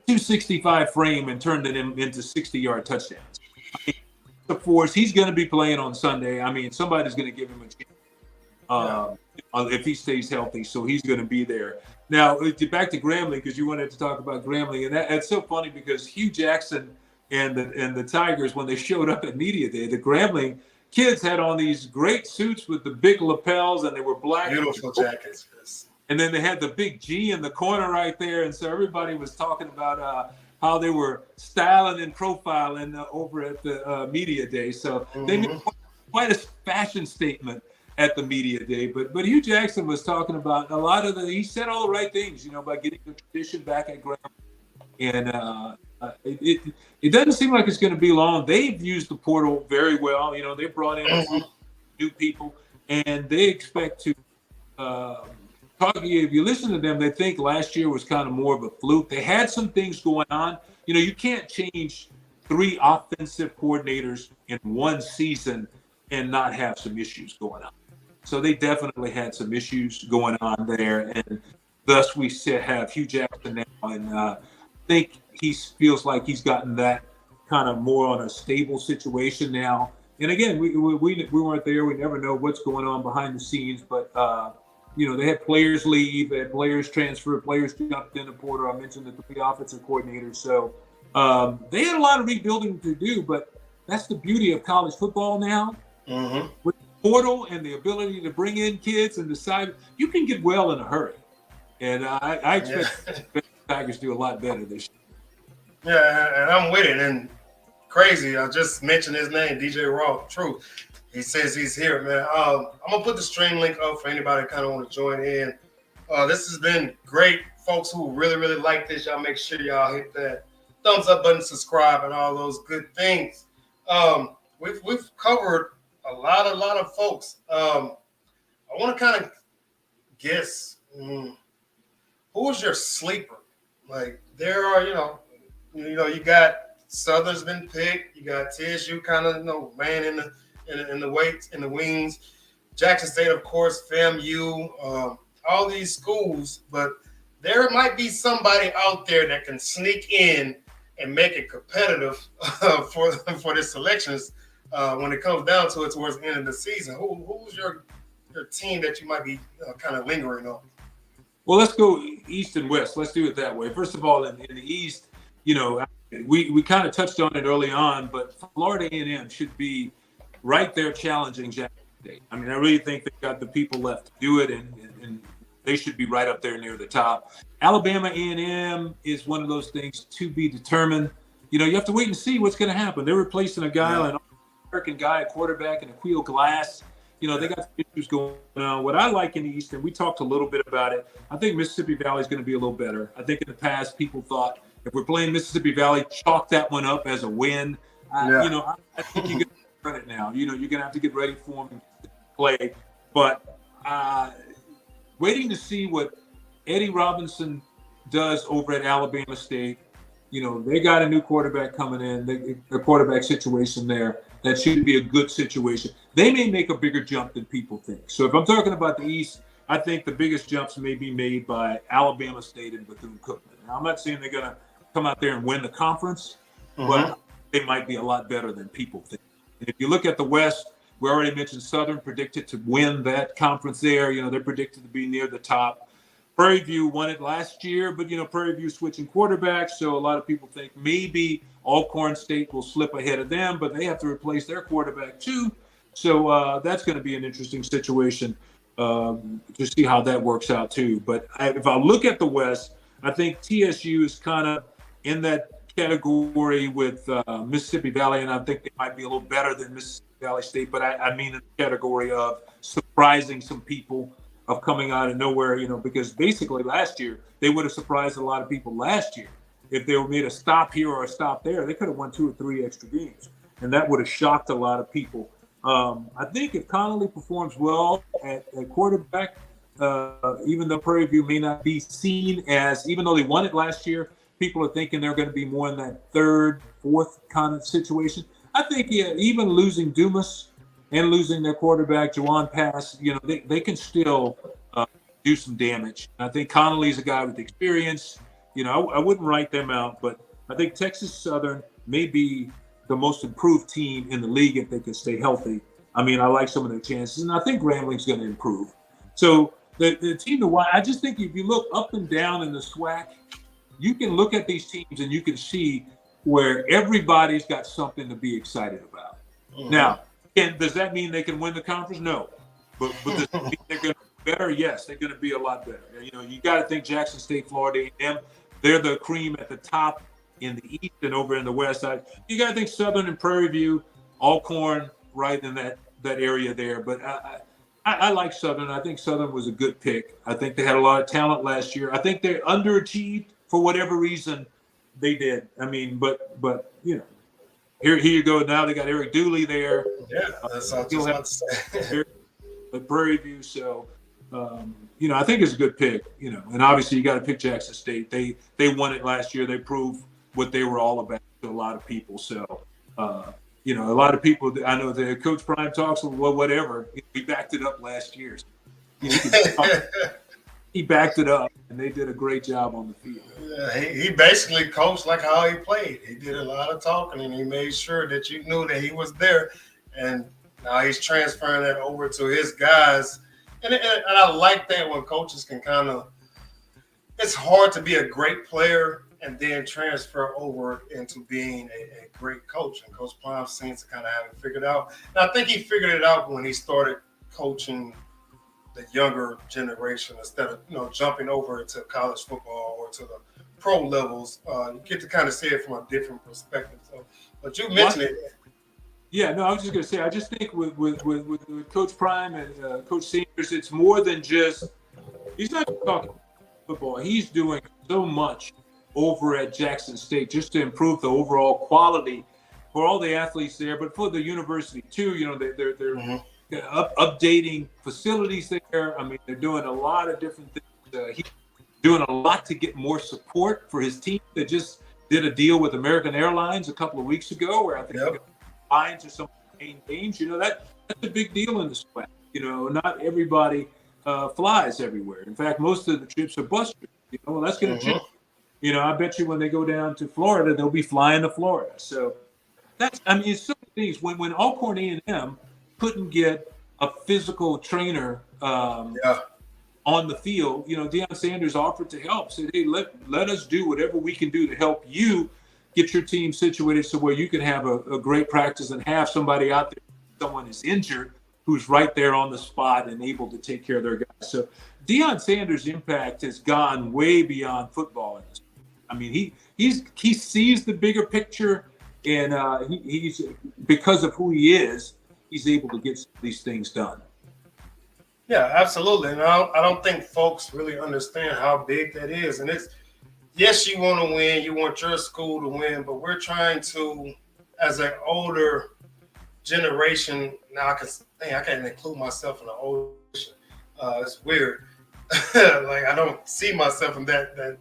265 frame and turned it into 60-yard touchdowns. I mean, the force. He's going to be playing on Sunday. I mean, somebody's going to give him a chance if he stays healthy. So he's going to be there. Now back to Grambling, because you wanted to talk about Grambling, and that's so funny because Hugh Jackson and the Tigers, when they showed up at media day, the Grambling kids had on these great suits with the big lapels, and they were black. Beautiful jackets. Yes. And then they had the big G in the corner right there. And so everybody was talking about how they were styling and profiling over at the media day. So they made quite a fashion statement at the media day. But Hugh Jackson was talking about a lot of he said all the right things, about getting the tradition back at Grambling. And it doesn't seem like it's going to be long. They've used the portal very well. They brought in new people, and they expect to if you listen to them, they think last year was kind of more of a fluke. They had some things going on. You can't change 3 offensive coordinators in one season and not have some issues going on. So they definitely had some issues going on there, and thus we have Hugh Jackson now, and I think he feels like he's gotten that kind of more on a stable situation now. And again, we weren't there. We never know what's going on behind the scenes, but they had players leave, they had players transfer, players jumped in the portal. I mentioned the 3 offensive coordinators. So they had a lot of rebuilding to do, but that's the beauty of college football now. With the portal and the ability to bring in kids and decide, you can get well in a hurry. And I expect the Tigers do a lot better this year. Yeah, and I'm with it. And crazy, I just mentioned his name, DJ Raw. True. He says he's here, man. I'm going to put the stream link up for anybody that kind of want to join in. This has been great folks who really, really like this, y'all make sure y'all hit that thumbs up button, subscribe, and all those good things. We've covered a lot of folks. I want to kind of guess who was your sleeper. Like there are, you got Southern's been picked. You got TSU kind of, man in the weights in the wings. Jackson State, of course, FAMU, all these schools, but there might be somebody out there that can sneak in and make it competitive for the selections when it comes down to it towards the end of the season. Who's your team that you might be kind of lingering on? Well, let's go East and West. Let's do it that way. First of all, in the East, we kind of touched on it early on, but Florida A&M should be right there challenging Jackson State. I mean, I really think they've got the people left to do it, and they should be right up there near the top. Alabama A&M is one of those things to be determined. You have to wait and see what's going to happen. They're replacing a guy, an American guy, a quarterback, and Aquil Glass. They got some issues going on. What I like in the East, and we talked a little bit about it, I think Mississippi Valley is going to be a little better. I think in the past people thought if we're playing Mississippi Valley, chalk that one up as a win. I think you're going to run it now. You're going to have to get ready for them to play. But waiting to see what Eddie Robinson does over at Alabama State. They got a new quarterback coming in, the quarterback situation there. That should be a good situation. They may make a bigger jump than people think. So if I'm talking about the East, I think the biggest jumps may be made by Alabama State and Bethune Cookman. Now, I'm not saying they're going to come out there and win the conference, but they might be a lot better than people think. And if you look at the West, we already mentioned Southern predicted to win that conference there. They're predicted to be near the top. Prairie View won it last year, but, Prairie View switching quarterbacks, so a lot of people think maybe Alcorn State will slip ahead of them, but they have to replace their quarterback too. So that's going to be an interesting situation to see how that works out too. But if I look at the West, I think TSU is kind of in that category with Mississippi Valley, and I think they might be a little better than Mississippi Valley State, but I mean in the category of surprising some people, of coming out of nowhere, because basically last year they would have surprised a lot of people last year. If they were made a stop here or a stop there, they could have won 2 or 3 extra games, and that would have shocked a lot of people. I think if Connolly performs well at quarterback, even though Prairie View may not be seen as, even though they won it last year, people are thinking they're going to be more in that 3rd, 4th kind of situation. I think even losing Dumas and losing their quarterback, Jawan Pass, they can still do some damage. I think Connolly's a guy with experience. I wouldn't write them out, but I think Texas Southern may be the most improved team in the league if they can stay healthy. I mean, I like some of their chances, and I think Grambling's going to improve. So the team to watch, I just think if you look up and down in the SWAC, you can look at these teams and you can see where everybody's got something to be excited about. Now, does that mean they can win the conference? No. But does that mean they're going to be better? Yes, they're going to be a lot better. You got to think Jackson State, Florida A&M, they're the cream at the top in the East and over in the West side. You got to think Southern and Prairie View, Alcorn, right in that area there. But I like Southern. I think Southern was a good pick. I think they had a lot of talent last year. I think they underachieved for whatever reason they did. I mean, but here you go. Now they got Eric Dooley there. Yeah, that's what I was about to say. At Prairie View, so I think it's a good pick. And obviously you got to pick Jackson State. They won it last year. They proved what they were all about to a lot of people. So a lot of people. I know that Coach Prime talks. Well, whatever. He backed it up last year. He backed it up, and they did a great job on the field. Yeah, he basically coached like how he played. He did a lot of talking, and he made sure that you knew that he was there. And now he's transferring that over to his guys. And I like that when coaches can kind of – it's hard to be a great player and then transfer over into being a great coach. And Coach Plum seems to kind of have it figured out. And I think he figured it out when he started coaching the younger generation instead of jumping over to college football or to the pro levels. You get to kind of see it from a different perspective. So, but you mentioned it. Yeah, no, I was just going to say, I just think with Coach Prime and Coach Sanders, it's more than just – he's not talking. football. He's doing so much over at Jackson State just to improve the overall quality for all the athletes there, but for the university too. You know, they're updating facilities there. I mean, they're doing a lot of different things. He's doing a lot to get more support for his team. They just did a deal with American Airlines a couple of weeks ago, where I think they got fines or some main games. You know, that's a big deal in the SWAC. You know, not everybody flies everywhere. In fact, most of the trips are bus trips. You know, well, that's going to change. You know, I bet you when they go down to Florida, they'll be flying to Florida. So that's, I mean, it's so many things. When Alcorn A&M couldn't get a physical trainer on the field, you know, Deion Sanders offered to help. Said, hey, let us do whatever we can do to help you get your team situated so where you can have a great practice and have somebody out there, someone is injured, who's right there on the spot and able to take care of their guys. So Deion Sanders' impact has gone way beyond football. I mean, he sees the bigger picture, and he's because of who he is, he's able to get these things done. Yeah, absolutely. And I don't think folks really understand how big that is. And it's, yes, you want to win, you want your school to win, but we're trying to, as an older generation, now I can't include myself in the older generation. It's weird. Like, I don't see myself in that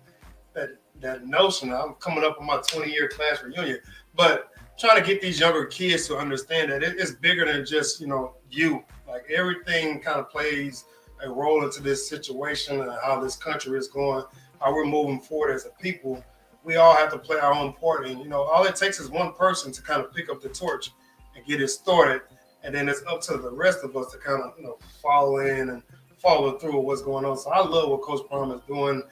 notion. I'm coming up on my 20-year class reunion, but trying to get these younger kids to understand that it's bigger than just, you know, you. Like, everything kind of plays a role into this situation and how this country is going, how we're moving forward as a people. We all have to play our own part. And, you know, all it takes is one person to kind of pick up the torch and get it started. And then it's up to the rest of us to kind of, you know, follow in and follow through with what's going on. So I love what Coach Prime is doing.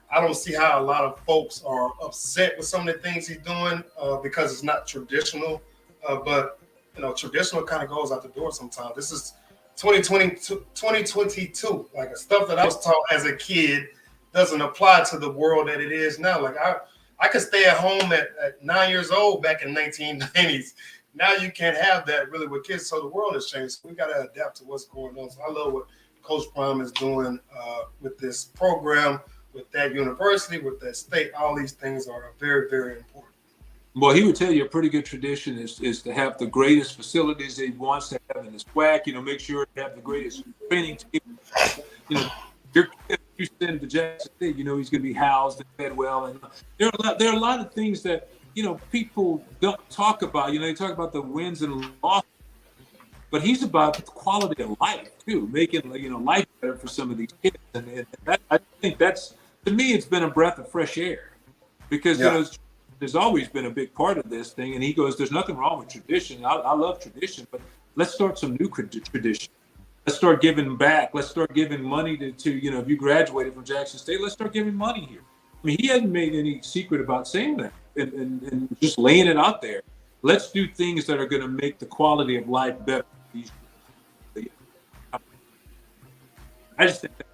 I don't see how a lot of folks are upset with some of the things he's doing because it's not traditional. But, you know, traditional kind of goes out the door sometimes. This is 2022. Like, stuff that I was taught as a kid doesn't apply to the world that it is now. Like, I could stay at home at 9 years old back in the 1990s. Now you can't have that really with kids. So the world has changed. So we got to adapt to what's going on. So I love what Coach Prime is doing with this program, with that university, with that state. All these things are very, very important. Well, he would tell you a pretty good tradition is to have the greatest facilities that he wants to have in the SWAC. You know, make sure to have the greatest training team. You know, your kid, you send to Jackson State, you know he's going to be housed and fed well. And there are a lot of things that, you know, people don't talk about. You know, they talk about the wins and losses, but he's about the quality of life too, making, you know, life better for some of these kids. And I think that's, to me, it's been a breath of fresh air, because you know, there's always been a big part of this thing. And he goes, there's nothing wrong with tradition. I love tradition, but let's start some new tradition. Let's start giving back. Let's start giving money to you know, if you graduated from Jackson State, let's start giving money here. I mean, he hasn't made any secret about saying that and just laying it out there. Let's do things that are going to make the quality of life better. I just think that.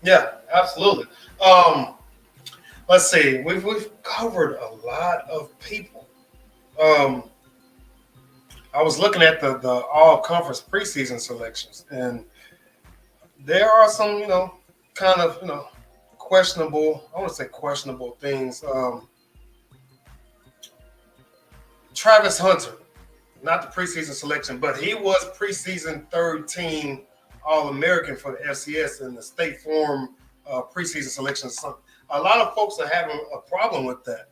Yeah, absolutely. Let's see. We've covered a lot of people. I was looking at the all-conference preseason selections, and there are some, you know, kind of, you know, questionable. I want to say questionable things. Travis Hunter, not the preseason selection, but he was preseason third team All-American for the FCS in the State Farm preseason selection. So a lot of folks are having a problem with that.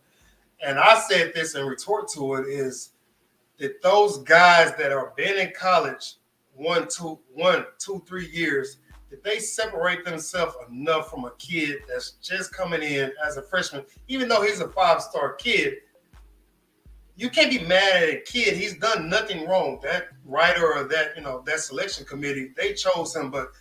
And I said this in retort to it is that those guys that are been in college 1, 2, 3 years, that they separate themselves enough from a kid that's just coming in as a freshman, even though he's a 5-star kid. You can't be mad at a kid. He's done nothing wrong. That writer or that, you know, that selection committee, they chose him. But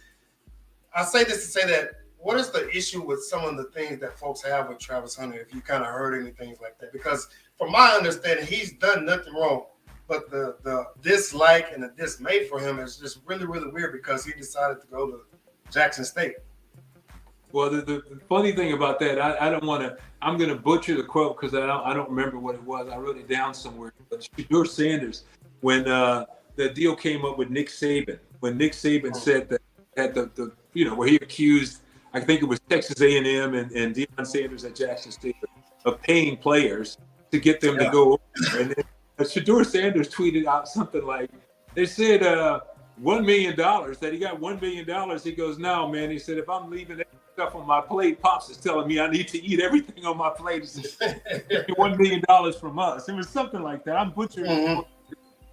I say this to say that, what is the issue with some of the things that folks have with Travis Hunter, if you kind of heard any things like that? Because from my understanding, he's done nothing wrong. But the dislike and the dismay for him is just really, really weird, because he decided to go to Jackson State. Well, the funny thing about that, I don't want to. I'm going to butcher the quote because I don't remember what it was. I wrote it down somewhere. But Shedeur Sanders, when the deal came up with Nick Saban, when Nick Saban said that at the you know, where he accused I think it was Texas A&M and Deion Sanders at Jackson State of paying players to get them to go over. And then Shedeur Sanders tweeted out something like, they said $1 million, that he got $1 million. He goes, no, man. He said, if I'm leaving that stuff on my plate, Pops is telling me I need to eat everything on my plate. He said, $1 million from us. It was something like that. I'm butchering. Mm-hmm.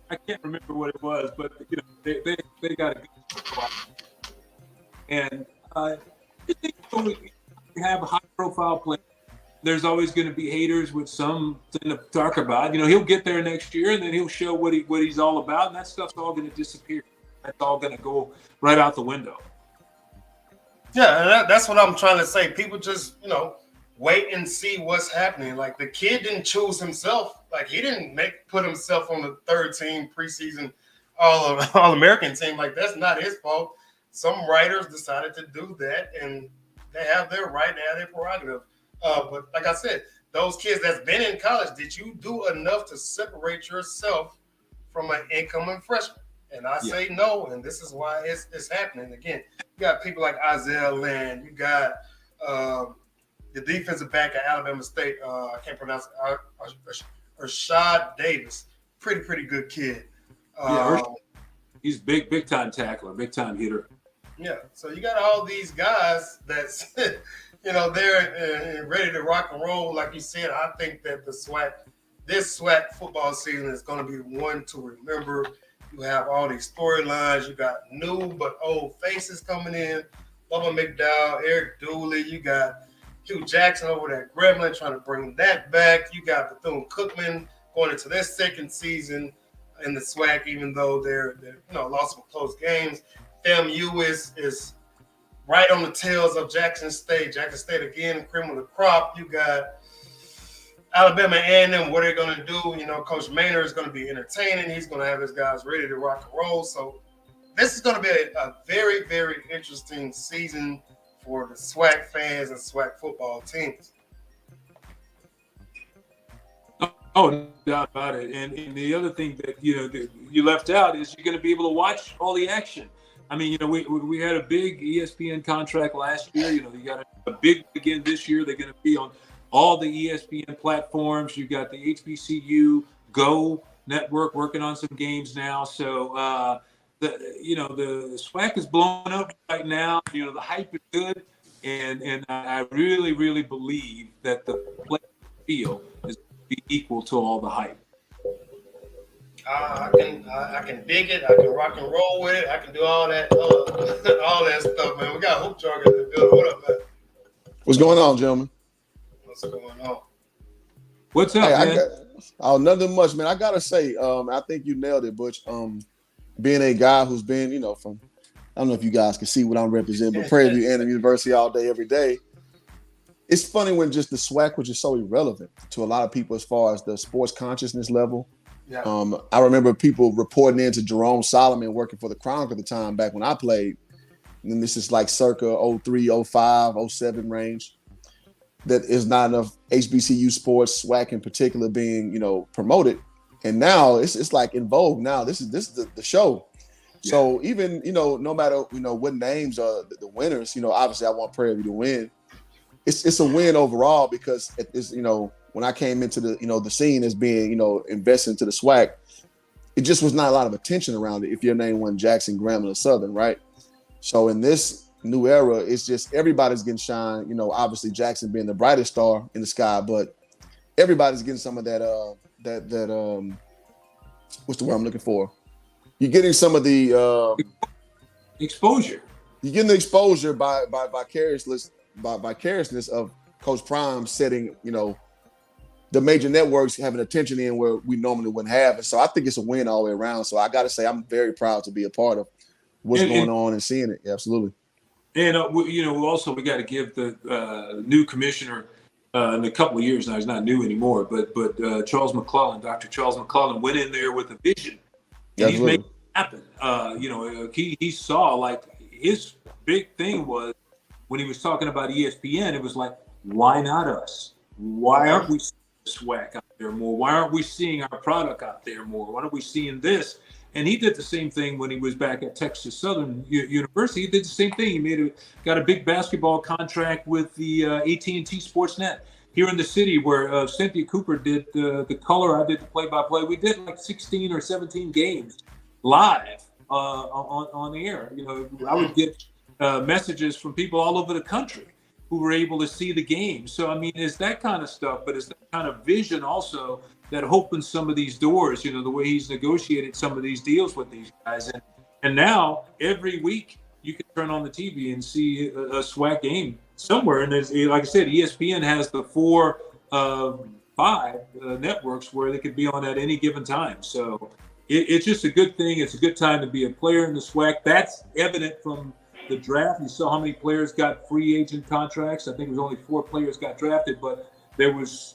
I can't remember what it was, but you know, they got a good spot. And I think we have a high-profile player. There's always going to be haters with something to talk about. You know, he'll get there next year, and then he'll show what he's all about, and that stuff's all going to disappear. That's all going to go right out the window. Yeah, and that's what I'm trying to say. People just, you know, wait and see what's happening. Like, the kid didn't choose himself. Like, he didn't put himself on the third team preseason All-American team. Like, that's not his fault. Some writers decided to do that, and they have their right, they have their prerogative. But like I said, those kids that's been in college, did you do enough to separate yourself from an incoming freshman? And I say no, and this is why it's happening. Again, you got people like Isaiah Land. You got the defensive back at Alabama State. I can't pronounce it. Rashad Davis. Pretty good kid. He's big time tackler, big time hitter. Yeah, so you got all these guys that's, you know, they're ready to rock and roll. Like you said, I think that this SWAC football season is going to be the one to remember. You have all these storylines. You got new but old faces coming in. Bubba McDowell, Eric Dooley. You got Hugh Jackson over there at Grambling trying to bring that back. You got Bethune Cookman going into their second season in the SWAC, even though they're lost some close games. FAMU is right on the tails of Jackson State. Jackson State again, cream of the crop. You got Alabama A&M, what they're going to do. You know, Coach Maynard is going to be entertaining. He's going to have his guys ready to rock and roll. So this is going to be a very, very interesting season for the SWAC fans and SWAC football teams. Oh, no doubt about it. And the other thing that, you left out is you're going to be able to watch all the action. I mean, we had a big ESPN contract last year. You got a big again this year. They're going to be on all the ESPN platforms. You got the HBCU Go network working on some games now. So, the SWAC is blowing up right now. The hype is good. And I really, really believe that the play field is going to be equal to all the hype. I can dig it. I can rock and roll with it. I can do all that stuff, man. We got Hoop Jargon in the building. What up, man? What's going on, gentlemen? What's going on? What's up, man? Nothing much, man. I gotta say, I think you nailed it, Butch. Being a guy who's been, from, I don't know if you guys can see what I'm representing, but Prairie View A&M University all day, every day. It's funny when just the SWAC was just so irrelevant to a lot of people as far as the sports consciousness level. Yeah. I remember people reporting into Jerome Solomon working for the Chronicle at the time back when I played. And this is like circa 03, 05, 07 range. That is not enough HBCU sports, SWAC in particular, being, promoted. And now it's like in vogue now. This is the show. Yeah. So even, no matter, what names are the winners, obviously I want Prairie View to win. It's a win overall because it's, when I came into the, the scene as being, invested into the SWAC, it just was not a lot of attention around it if your name wasn't Jackson, Grambling, or Southern, right? So in this new era, it's just everybody's getting shine. Obviously Jackson being the brightest star in the sky, but everybody's getting some of that. What's the word I'm looking for? You're getting some of the exposure. You're getting the exposure by vicariousness of Coach Prime setting, the major networks having attention in where we normally wouldn't have. And so I think it's a win all the way around. So I got to say, I'm very proud to be a part of what's going on and seeing it. Yeah, absolutely. And, we got to give the new commissioner in a couple of years now, he's not new anymore, but Charles McClellan, Dr. Charles McClellan went in there with a vision and he's making it happen. He saw, like, his big thing was when he was talking about ESPN, it was like, why not us? Why aren't we seeing SWAC out there more? Why aren't we seeing our product out there more? Why aren't we seeing this? And he did the same thing when he was back at Texas Southern University. He did the same thing. He got a big basketball contract with the AT&T Sportsnet here in the city, where Cynthia Cooper did the color. I did the play-by-play. We did like 16 or 17 games live on the air. I would get messages from people all over the country who were able to see the game. So, I mean, it's that kind of stuff, but it's that kind of vision also that opens some of these doors, the way he's negotiated some of these deals with these guys. And now every week you can turn on the TV and see a SWAC game somewhere. And there's, like I said, ESPN has the 5 networks where they could be on at any given time. So it's just a good thing. It's a good time to be a player in the SWAC. That's evident from the draft. You saw how many players got free agent contracts. I think it was only 4 players got drafted, but there was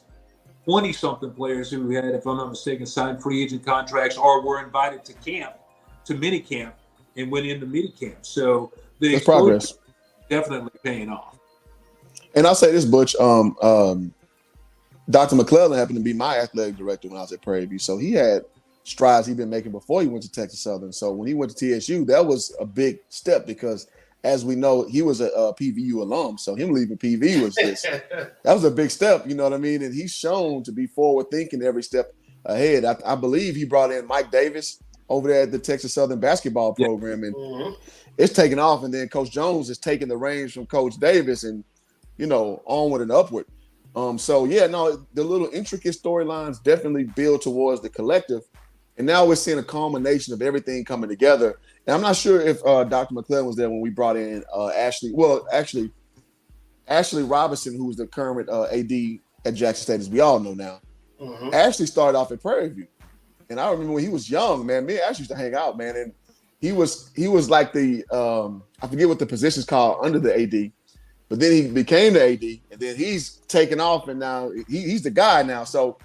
20-something players who had, if I'm not mistaken, signed free agent contracts or were invited to mini camp and went into mini camp. So the progress definitely paying off. And I'll say this, Butch. Dr. McClellan happened to be my athletic director when I was at Prairie View, so he had strides he'd been making before he went to Texas Southern. So when he went to TSU, that was a big step because, as we know, he was a PVU alum. So him leaving PV was that was a big step, you know what I mean? And he's shown to be forward thinking every step ahead. I believe he brought in Mike Davis over there at the Texas Southern basketball program, and it's taken off. And then Coach Jones is taking the reins from Coach Davis and, onward and upward. The little intricate storylines definitely build towards the collective. And now we're seeing a culmination of everything coming together. And I'm not sure if Dr. McClellan was there when we brought in Ashley. Well, actually, Ashley Robinson, who's the current AD at Jackson State, as we all know now. Ashley started off at Prairie View. And I remember when he was young, man, me and Ashley used to hang out, man. And he was like the, I forget what the position's called under the AD. But then he became the AD. And then he's taken off, and now he's the guy now. So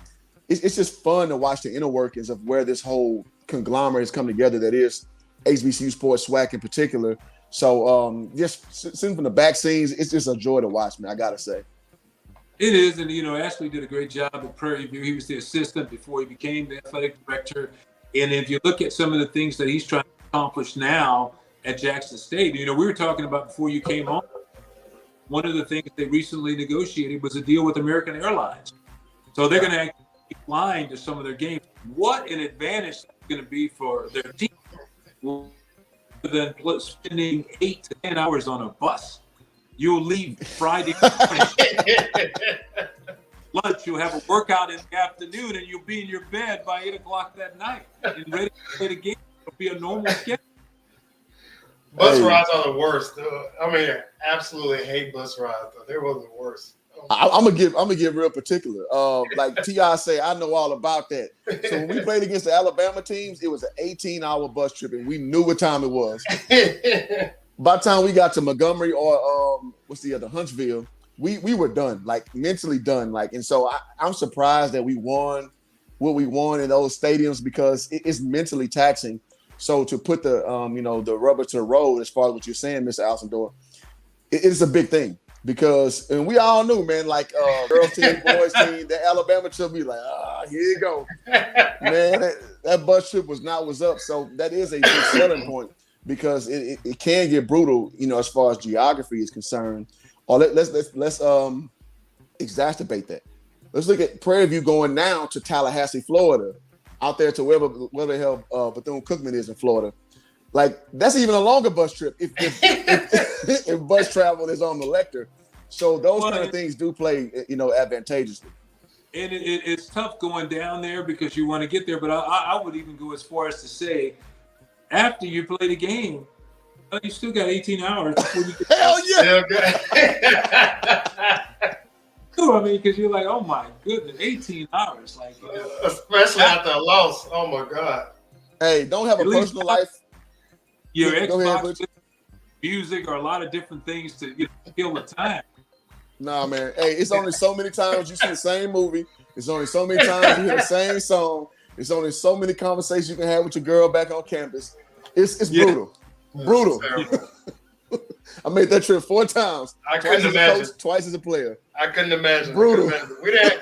it's just fun to watch the inner workings of where this whole conglomerate has come together that is HBCU sports, SWAC in particular. So just sitting from the back scenes, it's just a joy to watch, man, I got to say. It is, and Ashley did a great job at Prairie View. He was the assistant before he became the athletic director. And if you look at some of the things that he's trying to accomplish now at Jackson State, we were talking about before you came on, one of the things they recently negotiated was a deal with American Airlines. So they're going to actually be flying to some of their games. What an advantage that's going to be for their team than spending 8 to 10 hours on a bus. You'll leave Friday morning, lunch, you'll have a workout in the afternoon, and you'll be in your bed by 8 o'clock that night and ready to play the game. It'll be a normal schedule. Bus rides are the worst. I mean, I absolutely hate bus rides. They were the worst. I'm gonna get real particular. Like T.I. say, I know all about that. So when we played against the Alabama teams, it was an 18-hour bus trip, and we knew what time it was. By the time we got to Montgomery or Huntsville, we were done, like mentally done. Like, and so I'm surprised that we won what we won in those stadiums because it's mentally taxing. So to put the the rubber to the road, as far as what you're saying, Mr. Alsandor, it's a big thing. Because, and we all knew, man, like girls team, boys team, the Alabama trip, we like, here you go. Man, that bus trip was not what's up. So that is a big selling point because it can get brutal, as far as geography is concerned. Or let's exacerbate that. Let's look at Prairie View going now to Tallahassee, Florida, out there to wherever the hell Bethune Cookman is in Florida. Like, that's even a longer bus trip if bus travel is on the lector. So those kind of things do play, advantageously. And it's tough going down there because you want to get there. But I would even go as far as to say, after you play the game, you still got 18 hours before you get Hell yeah! I mean, because you're like, oh my goodness, 18 hours. Like, especially after a loss. Oh my God. Hey, don't have a personal life. Your Xbox, music, or a lot of different things to kill the time. Nah, man. Hey, it's only so many times you see the same movie. It's only so many times you hear the same song. It's only so many conversations you can have with your girl back on campus. It's brutal. Brutal. I made that trip 4 times. I couldn't imagine. Coach, twice as a player. I couldn't imagine. Brutal. We didn't.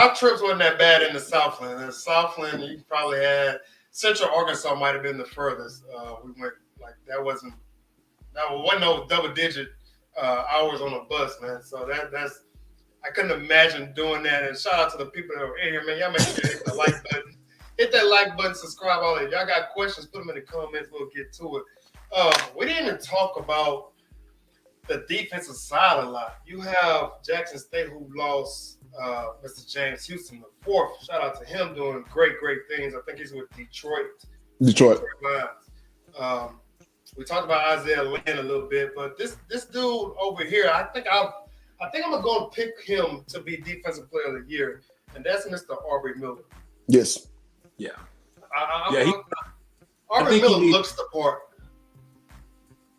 Our trips wasn't that bad in the Southland. In the Southland, you probably had Central Arkansas might have been the furthest. We went like that wasn't no double-digit hours on a bus, man. So that's I couldn't imagine doing that. And shout out to the people that were in here, man. Y'all make sure you hit the like button. Hit that like button, subscribe, all that. Y'all got questions, put them in the comments. We'll get to it. We didn't even talk about the defensive side a lot. You have Jackson State, who lost Mr. James Houston, the fourth. Shout out to him doing great things. I think he's with Detroit Lions. We talked about Isaiah Lynn a little bit, but this dude over here, I think I'm gonna go and pick him to be Defensive Player of the Year, and that's Mr. Aubrey Miller. Yes. Yeah. Aubrey Miller looks the part.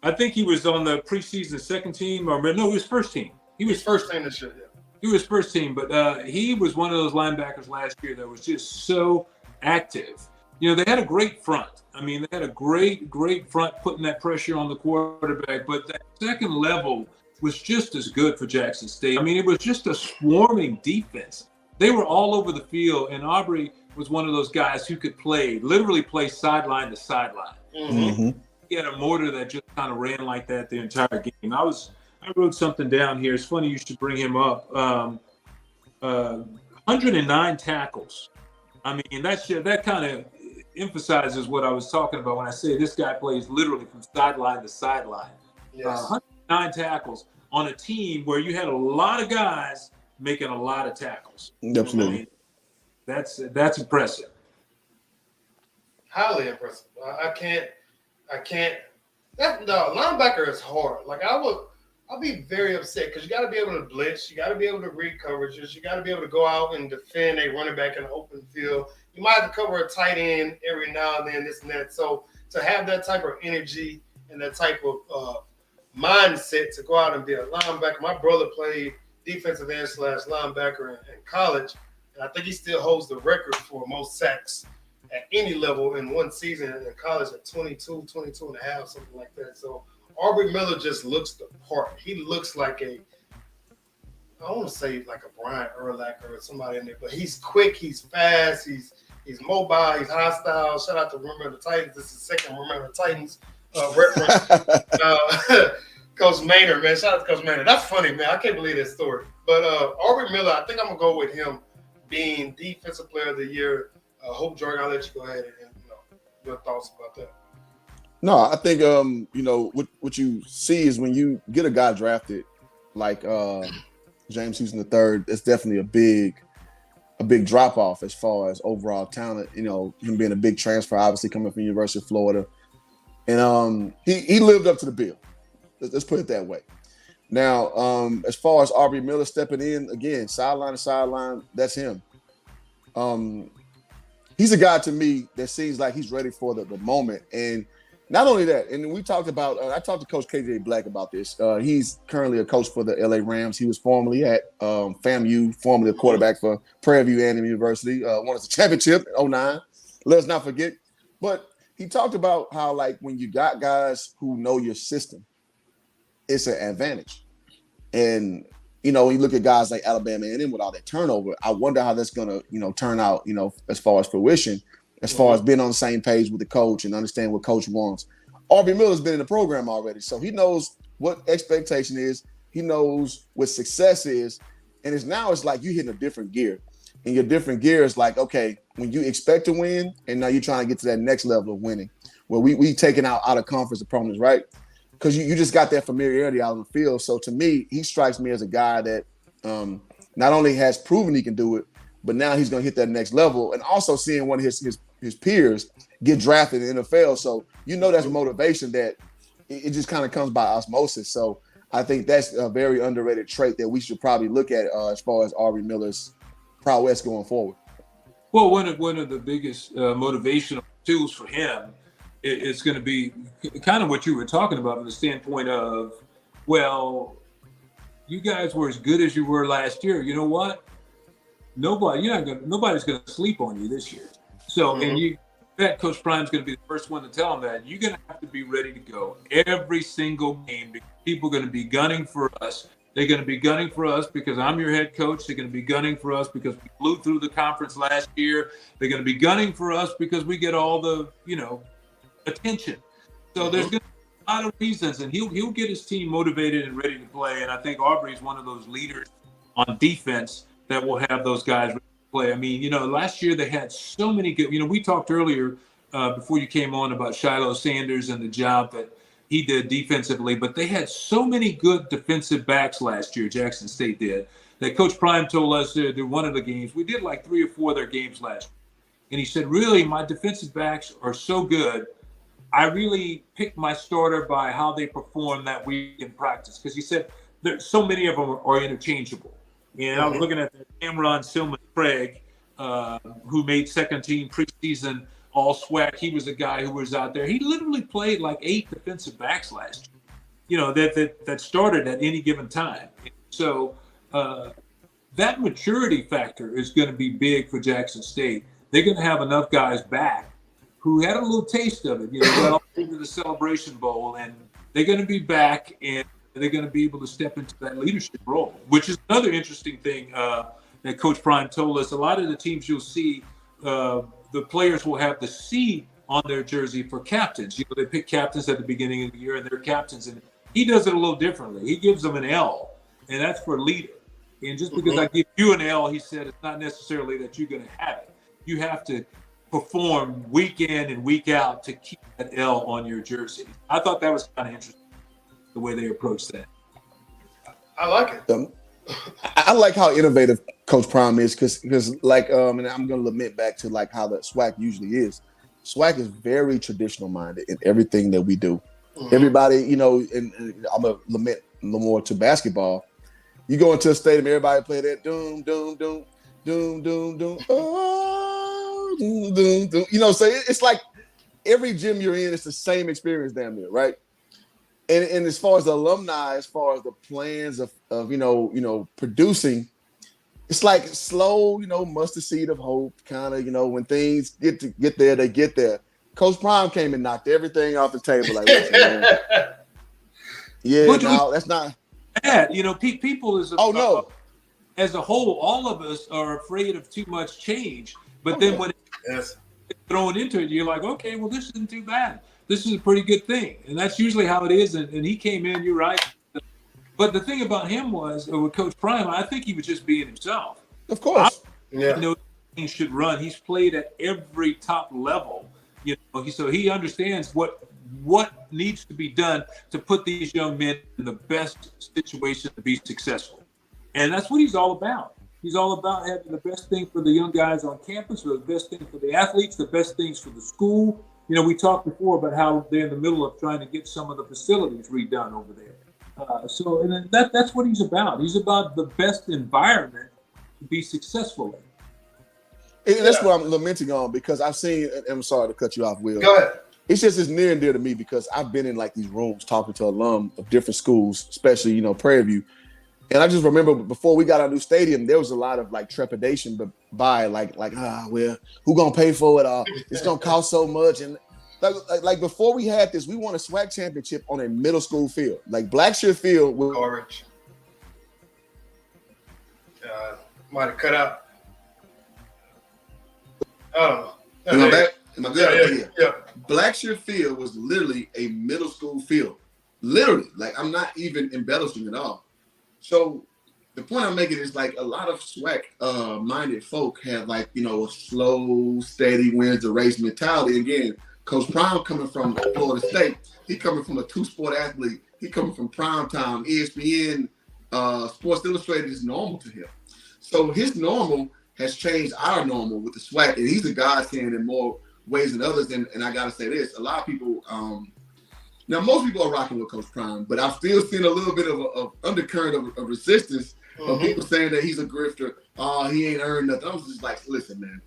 I think he was on the preseason second team, or no, he was first team. He was first team this year. Yeah. He was first team, but he was one of those linebackers last year that was just so active. You know, they had a great front. I mean, they had a great front putting that pressure on the quarterback, but that second level was just as good for Jackson State. I mean, it was just a swarming defense. They were all over the field, and Aubrey was one of those guys who could literally play sideline to sideline. Mm-hmm. He had a motor that just kind of ran like that the entire game. I wrote something down here. It's funny you should bring him up. 109 tackles. I mean, that kind of emphasizes what I was talking about when I say this guy plays literally from sideline to sideline. Yes. 109 tackles on a team where you had a lot of guys making a lot of tackles. Absolutely. I mean, that's impressive. Highly impressive. I can't. Linebacker is hard. Like I'll be very upset because you got to be able to blitz. You got to be able to read coverages. You got to be able to go out and defend a running back in the open field. You might have to cover a tight end every now and then, this and that. So to have that type of energy and that type of mindset to go out and be a linebacker. My brother played defensive end / linebacker in college, and I think he still holds the record for most sacks at any level in one season in college at 22 and a half, something like that. So Aubrey Miller just looks the part. He looks like I want to say like a Brian Urlacher or somebody in there, but he's quick, he's fast, he's mobile, he's hostile. Shout out to Remember the Titans. This is the second Remember the Titans reference. Coach Maynard, man. Shout out to Coach Maynard. That's funny, man. I can't believe that story. But Aubrey Miller, I think I'm going to go with him being Defensive Player of the Year. Hope, Jordan, I'll let you go ahead and your thoughts about that. No, I think what you see is when you get a guy drafted like James Houston III, it's definitely a big drop off as far as overall talent. You know, him being a big transfer, obviously coming from University of Florida, and he lived up to the bill. Let's put it that way. Now, as far as Aubrey Miller stepping in again, sideline to sideline, that's him. He's a guy to me that seems like he's ready for the moment. And not only that, and we talked about, I talked to Coach KJ Black about this. He's currently a coach for the LA Rams. He was formerly at FAMU, formerly a quarterback for Prairie View A&M University, won us a championship in 2009. Let's not forget. But he talked about how, like, when you got guys who know your system, it's an advantage. And, when you look at guys like Alabama A&M with all that turnover, I wonder how that's going to, turn out, as far as fruition, as far as being on the same page with the coach and understand what coach wants. Aubrey Miller's been in the program already, so he knows what expectation is. He knows what success is. And it's like you hitting a different gear. And your different gear is like, okay, when you expect to win, and now you're trying to get to that next level of winning, where we taking out of conference opponents, right? Because you just got that familiarity out on the field. So to me, he strikes me as a guy that not only has proven he can do it, but now he's going to hit that next level. And also seeing one of his peers get drafted in the NFL. So that's motivation that it just kind of comes by osmosis. So I think that's a very underrated trait that we should probably look at as far as Aubrey Miller's prowess going forward. Well, one of the biggest motivational tools for him is going to be kind of what you were talking about from the standpoint of, well, you guys were as good as you were last year. You know what? Nobody's going to sleep on you this year. So, and that Coach Prime's going to be the first one to tell them that you're going to have to be ready to go every single game because people are going to be gunning for us They're going to be gunning for us because I'm your head coach. They're going to be gunning for us because we blew through the conference last year. They're going to be gunning for us because we get all the, attention. So there's going to be a lot of reasons, and he'll get his team motivated and ready to play. And I think Aubrey is one of those leaders on defense that will have those guys ready to play. I mean, last year they had so many good. We talked earlier before you came on about Shiloh Sanders and the job that he did defensively, but they had so many good defensive backs last year. Jackson State did that. Coach Prime told us that one of the games we did like 3 or 4 of their games last year, and he said, "Really, my defensive backs are so good. I really picked my starter by how they perform that week in practice," because he said there's so many of them are interchangeable. And I was looking at Cameron Silman Craig, who made second team preseason all SWAC. He was a guy who was out there. He literally played like 8 defensive backs last year, that started at any given time. So that maturity factor is going to be big for Jackson State. They're going to have enough guys back who had a little taste of it, got all into the Celebration Bowl, and they're going to be back and they're going to be able to step into that leadership role, which is another interesting thing that Coach Prime told us. A lot of the teams you'll see, the players will have the C on their jersey for captains. They pick captains at the beginning of the year, and they're captains. And he does it a little differently. He gives them an L, and that's for leader. And just because I give you an L, he said, it's not necessarily that you're going to have it. You have to perform week in and week out to keep that L on your jersey. I thought that was kind of interesting, the way they approached that. I like it. I like how innovative Coach Prime is because and I'm going to lament back to like how the SWAC usually is. SWAC is very traditional minded in everything that we do. Everybody, and I'm going to lament a little more to basketball. You go into a stadium, everybody play that doom, doom, doom, doom, doom, doom, oh, doom, doom, doom. So it's like every gym you're in, it's the same experience damn near, right? And as far as the alumni, as far as the plans of producing, it's like slow, mustard seed of hope, kind of, when things get there, they get there. Coach Prime came and knocked everything off the table. Like, listen, man. Yeah, that's not bad. People as as a whole, all of us are afraid of too much change. But then when it's thrown into it, you're like, okay, well, this isn't too bad. This is a pretty good thing. And that's usually how it is. And he came in, you're right. But the thing about him was, with Coach Prime, I think he was just being himself. Of course. He should run. He's played at every top level. So he understands what needs to be done to put these young men in the best situation to be successful. And that's what he's all about. He's all about having the best thing for the young guys on campus, the best thing for the athletes, the best things for the school. We talked before about how they're in the middle of trying to get some of the facilities redone over there. And that's what he's about. He's about the best environment to be successful in. And that's what I'm lamenting on because I've seen, and I'm sorry to cut you off, Will. Go ahead. It's near and dear to me because I've been in like these rooms talking to alum of different schools, especially, Prairie View. And I just remember before we got our new stadium, there was a lot of like trepidation by well, who gonna pay for it? It's gonna cost so much. And like before we had this, we won a SWAC championship on a middle school field. Like Blackshear Field was orange. Might have cut out. I don't know. Am I good? Yeah. Blackshear Field was literally a middle school field. Literally. Like I'm not even embellishing at all. So the point I'm making is like a lot of SWAC minded folk have like, a slow, steady wins the race mentality. Again, Coach Prime coming from Florida State, he coming from a 2-sport athlete, he coming from primetime, ESPN, Sports Illustrated is normal to him. So his normal has changed our normal with the SWAC, and he's a godsend in more ways than others. And I gotta say this, a lot of people now, most people are rocking with Coach Prime, but I've still seen a little bit of undercurrent of resistance of people saying that he's a grifter. He ain't earned nothing. I was just like, listen, man.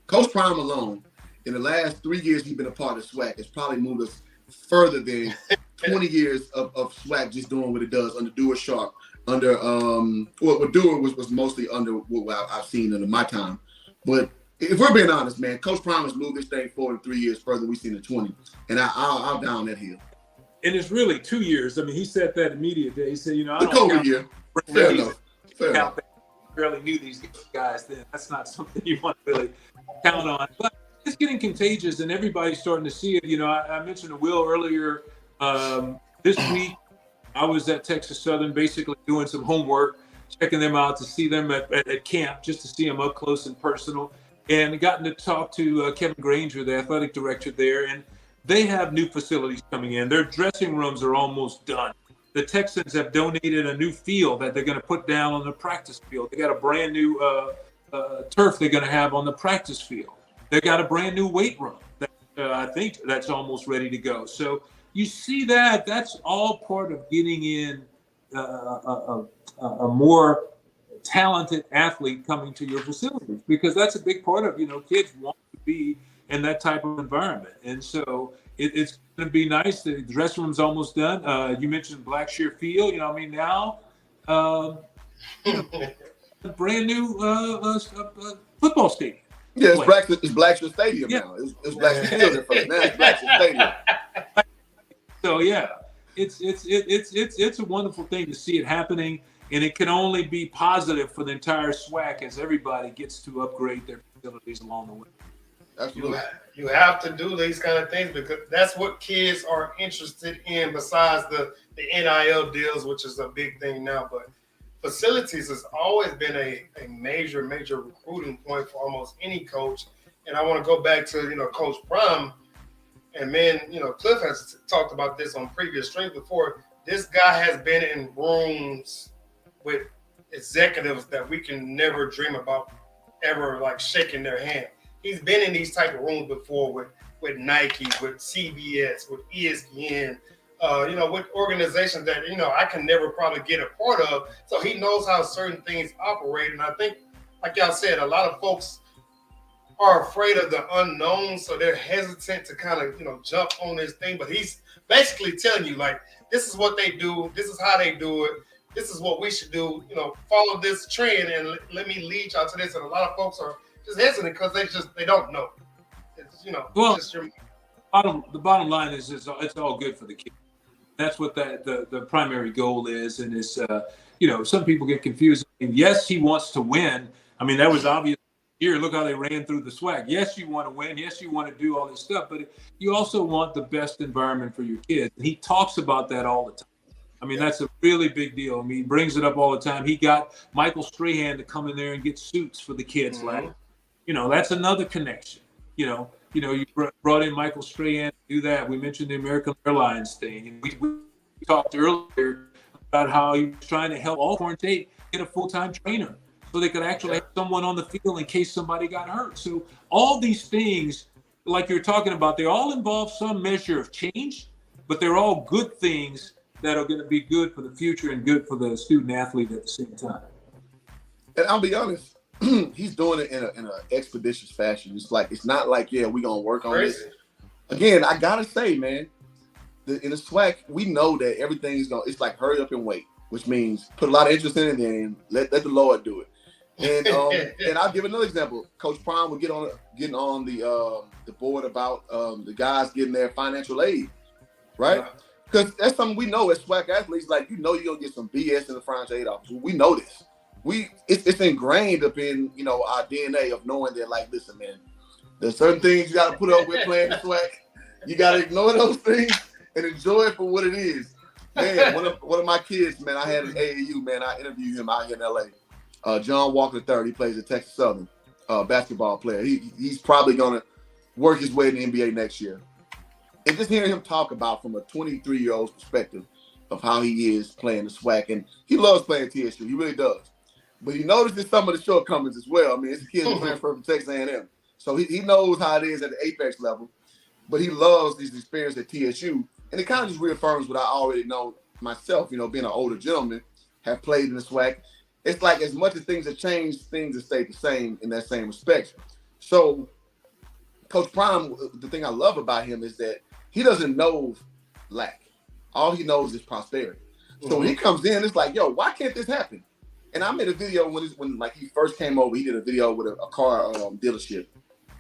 Coach Prime alone, in the last 3 years he's been a part of SWAC, has probably moved us further than 20 years of SWAC just doing what it does under Dewar Sharp. Under what Dewar was mostly under what I've seen under my time. But if we're being honest, man, Coach Prime has moved this thing forward in 3 years further than we've seen in 20. And I'll down that hill. And it's really 2 years. I mean, he said that immediately. He said, I The don't COVID count year. Fair enough. count that. I barely knew these guys then. That's not something you want to really count on. But it's getting contagious, and everybody's starting to see it. I mentioned to Will earlier this week. I was at Texas Southern basically doing some homework, checking them out to see them at camp, just to see them up close and personal. And gotten to talk to Kevin Granger, the athletic director there. And they have new facilities coming in. Their dressing rooms are almost done. The Texans have donated a new field that they're going to put down on the practice field. They got a brand new turf they're going to have on the practice field. They got a brand new weight room that I think that's almost ready to go. So you see that that's all part of getting in a more talented athlete coming to your facilities, because that's a big part of, kids want to be in that type of environment. And so it's going to be nice. The dressing room's almost done. You mentioned Blackshear Field. Now brand new football stadium. Yeah, it's Blackshear Stadium now. It's Blackshear Field at first. Now it's Blackshear Stadium. So yeah, it's a wonderful thing to see it happening, and it can only be positive for the entire SWAC as everybody gets to upgrade their facilities along the way. Absolutely. You have to do these kind of things because that's what kids are interested in, besides the NIL deals, which is a big thing now. But facilities has always been a major recruiting point for almost any coach. And I want to go back to, Coach Prime. And Cliff has talked about this on previous streams before. This guy has been in rooms with executives that we can never dream about ever like shaking their hand. He's been in these type of rooms before with Nike, with CBS, with ESPN, with organizations that, I can never probably get a part of. So he knows how certain things operate. And I think, like y'all said, a lot of folks are afraid of the unknown. So they're hesitant to kind of, jump on this thing. But he's basically telling you, like, this is what they do. This is how they do it. This is what we should do. Follow this trend and let me lead y'all to this. And a lot of folks are just hesitant because they don't know. It's, well, just your... the bottom line is it's all good for the kids. That's what the primary goal is. And it's, some people get confused. And yes, he wants to win. I mean, that was obvious here. Look how they ran through the SWAC. Yes, you want to win. Yes, you want to do all this stuff. But you also want the best environment for your kids. And he talks about that all the time. I mean, that's a really big deal. I mean, he brings it up all the time. He got Michael Strahan to come in there and get suits for the kids. Mm-hmm. Like, that's another connection. You brought in Michael Strahan to do that. We mentioned the American Airlines thing. And we talked earlier about how he was trying to help Alcorn State get a full-time trainer so they could actually have someone on the field in case somebody got hurt. So all these things, like you're talking about, they all involve some measure of change, but they're all good things that are going to be good for the future and good for the student athlete at the same time. And I'll be honest, he's doing it in an expeditious fashion. It's not like, we're going to work on this. Again, I got to say, man, in the SWAC, we know that everything is it's like hurry up and wait, which means put a lot of interest in it and let the Lord do it. And and I'll give another example. Coach Prime will getting on the board about the guys getting their financial aid, right? Because that's something we know as SWAC athletes. Like, you're going to get some BS in the financial aid office. We know this. It's ingrained up in, our DNA of knowing that, like, listen, man, there's certain things you got to put up with playing the SWAC. You got to ignore those things and enjoy it for what it is. Man, one of my kids, man, I had an AAU, man, I interviewed him out here in LA. John Walker III, he plays at Texas Southern, basketball player. He's probably going to work his way in the NBA next year. And just hearing him talk about from a 23-year-old's perspective of how he is playing the SWAC, and he loves playing TSU, he really does. But he notices some of the shortcomings as well. I mean, it's a kid who transferred from Texas A&M. So he knows how it is at the apex level, but he loves these experiences at TSU. And it kind of just reaffirms what I already know myself, being an older gentleman, have played in the SWAC. It's like as much as things have changed, things have stayed the same in that same respect. So Coach Prime, the thing I love about him is that he doesn't know lack. All he knows is prosperity. So when he comes in, it's like, why can't this happen? And I made a video when he first came over. He did a video with a car dealership,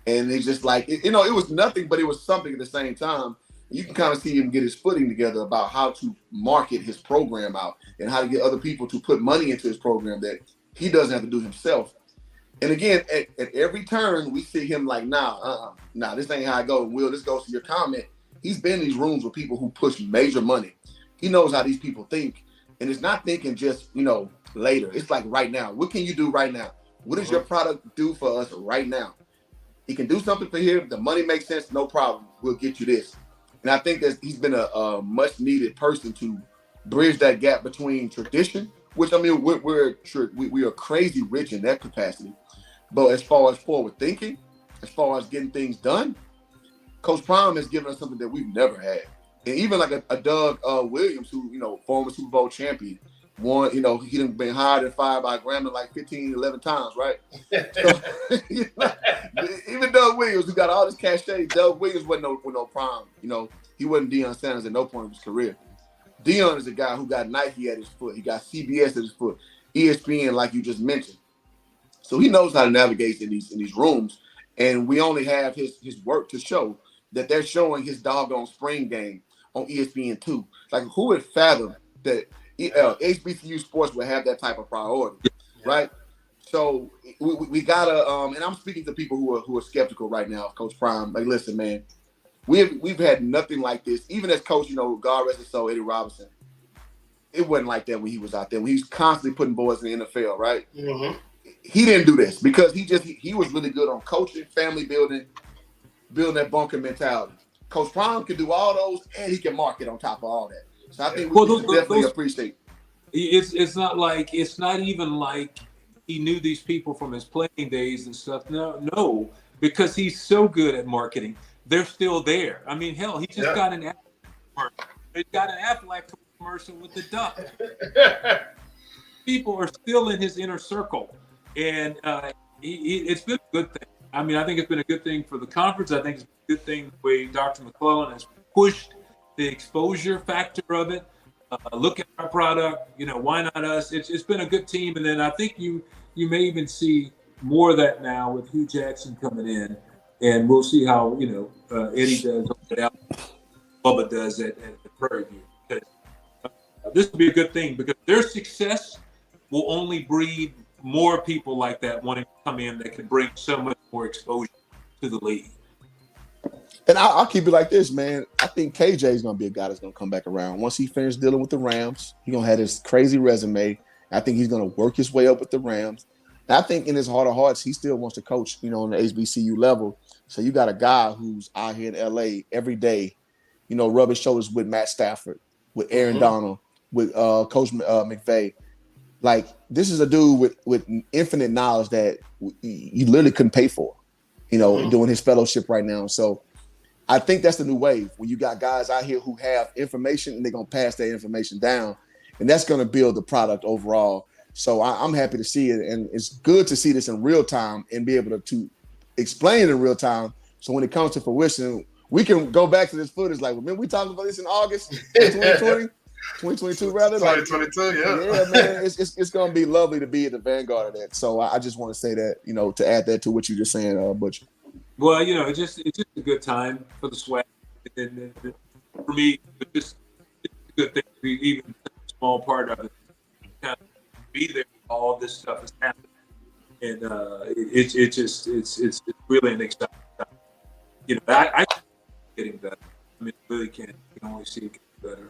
and it's just like it was nothing, but it was something at the same time. You can kind of see him get his footing together about how to market his program out and how to get other people to put money into his program that he doesn't have to do himself. And again, at every turn, we see him like, nah, this ain't how I go. Will, this goes to your comment. He's been in these rooms with people who push major money. He knows how these people think. And it's not thinking just, later. It's like right now. What can you do right now? What does your product do for us right now? He can do something for him. The money makes sense. No problem. We'll get you this. And I think that he's been a much needed person to bridge that gap between tradition, which, I mean, we are crazy rich in that capacity. But as far as forward thinking, as far as getting things done, Coach Prime has given us something that we've never had. And even like a Doug Williams, who, former Super Bowl champion, won, he done been hired and fired by Grambling like 15, 11 times, right? So, even Doug Williams, who got all this cachet, Doug Williams wasn't no Prime. He wasn't Deion Sanders at no point in his career. Deion is a guy who got Nike at his foot. He got CBS at his foot. ESPN, like you just mentioned. So he knows how to navigate in these rooms, and we only have his work to show that they're showing his doggone spring game on ESPN2. Like, who would fathom that HBCU sports would have that type of priority, right? So we gotta, and I'm speaking to people who are skeptical right now of Coach Prime. Like, listen, man, we've had nothing like this. Even as coach, God rest his soul, Eddie Robinson, it wasn't like that when he was out there. When he was constantly putting boys in the NFL, right? Mm-hmm. He didn't do this because he was really good on coaching, family building that bunker mentality. Coach Prime can do all those, and he can market on top of all that. So I think we definitely appreciate. It's not even like he knew these people from his playing days and stuff. No, because he's so good at marketing. They're still there. I mean, hell, he just got an Aflac commercial with the duck. People are still in his inner circle, and it's been a good thing. I mean, I think it's been a good thing for the conference. I think it's a good thing the way Dr. McClellan has pushed the exposure factor of it. Look at our product. Why not us? It's been a good team, and then I think you may even see more of that now with Hugh Jackson coming in, and we'll see how Eddie does, Bubba does at Prairie View. Because, this will be a good thing because their success will only breed more people like that wanting to come in that can bring so much more exposure to the league. And I'll keep it like this, man. I think KJ is going to be a guy that's going to come back around. Once he finishes dealing with the Rams, he's going to have this crazy resume. I think he's going to work his way up with the Rams. And I think in his heart of hearts, he still wants to coach, on the HBCU level. So you got a guy who's out here in LA every day, rubbing shoulders with Matt Stafford, with Aaron Donald, with Coach McVay. Like, this is a dude with infinite knowledge that you literally couldn't pay for, doing his fellowship right now. So I think that's the new wave when you got guys out here who have information and they're going to pass that information down, and that's going to build the product overall. So I'm happy to see it, and it's good to see this in real time and be able to explain it in real time. So when it comes to fruition, we can go back to this footage. Like, remember we talked about this in August 2020? 2022 rather, 2022, yeah, man, it's gonna be lovely to be at the vanguard of that. So I just want to say that, to add that to what you're just saying, Butch. Well, it's just a good time for the SWAC, and for me, it's a good thing to be even a small part of it, kind of be there. All this stuff is happening, and it's really an exciting time. I getting better. I mean, really can't. You can only see it getting better.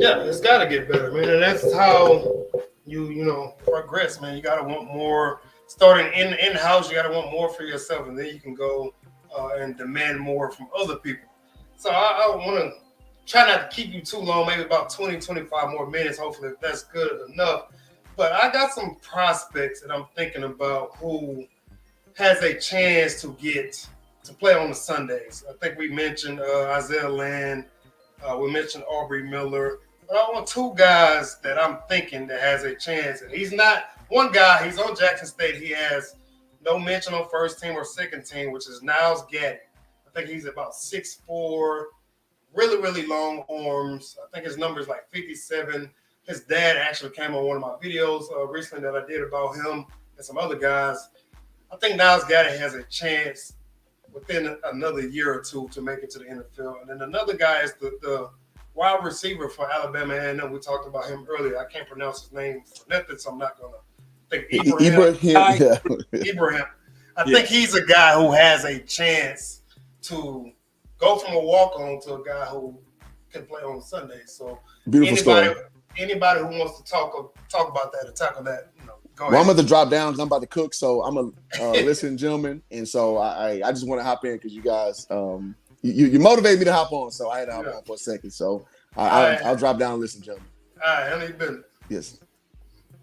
Yeah, it's got to get better, man. And that's how you progress, man. You got to want more. Starting in-house, you got to want more for yourself, and then you can go and demand more from other people. So I want to try not to keep you too long, maybe about 20, 25 more minutes, hopefully, if that's good enough. But I got some prospects that I'm thinking about who has a chance to get to play on the Sundays. I think we mentioned Isaiah Land. We mentioned Aubrey Miller. But I want two guys that I'm thinking that has a chance. And he's not one guy. He's on Jackson State. He has no mention on first team or second team, which is Niles Gaddy. I think he's about 6'4", really, really long arms. I think his number is like 57. His dad actually came on one of my videos recently that I did about him and some other guys. I think Niles Gaddy has a chance within another year or two to make it to the NFL. And then another guy is the wide receiver for Alabama A&M. We talked about him earlier. I can't pronounce his name for nothing, so I'm not going to think Ibrahim. I think he's a guy who has a chance to go from a walk-on to a guy who can play on Sundays. So anybody who wants to talk about that or tackle that, go ahead. Well, I'm going to drop down because I'm about to cook, so I'm going to listen, gentlemen. And so I just want to hop in because you guys, you motivated me to hop on, so I had to hop on for a second. So I'll drop down and listen, gentlemen. All right, how many been? Yes.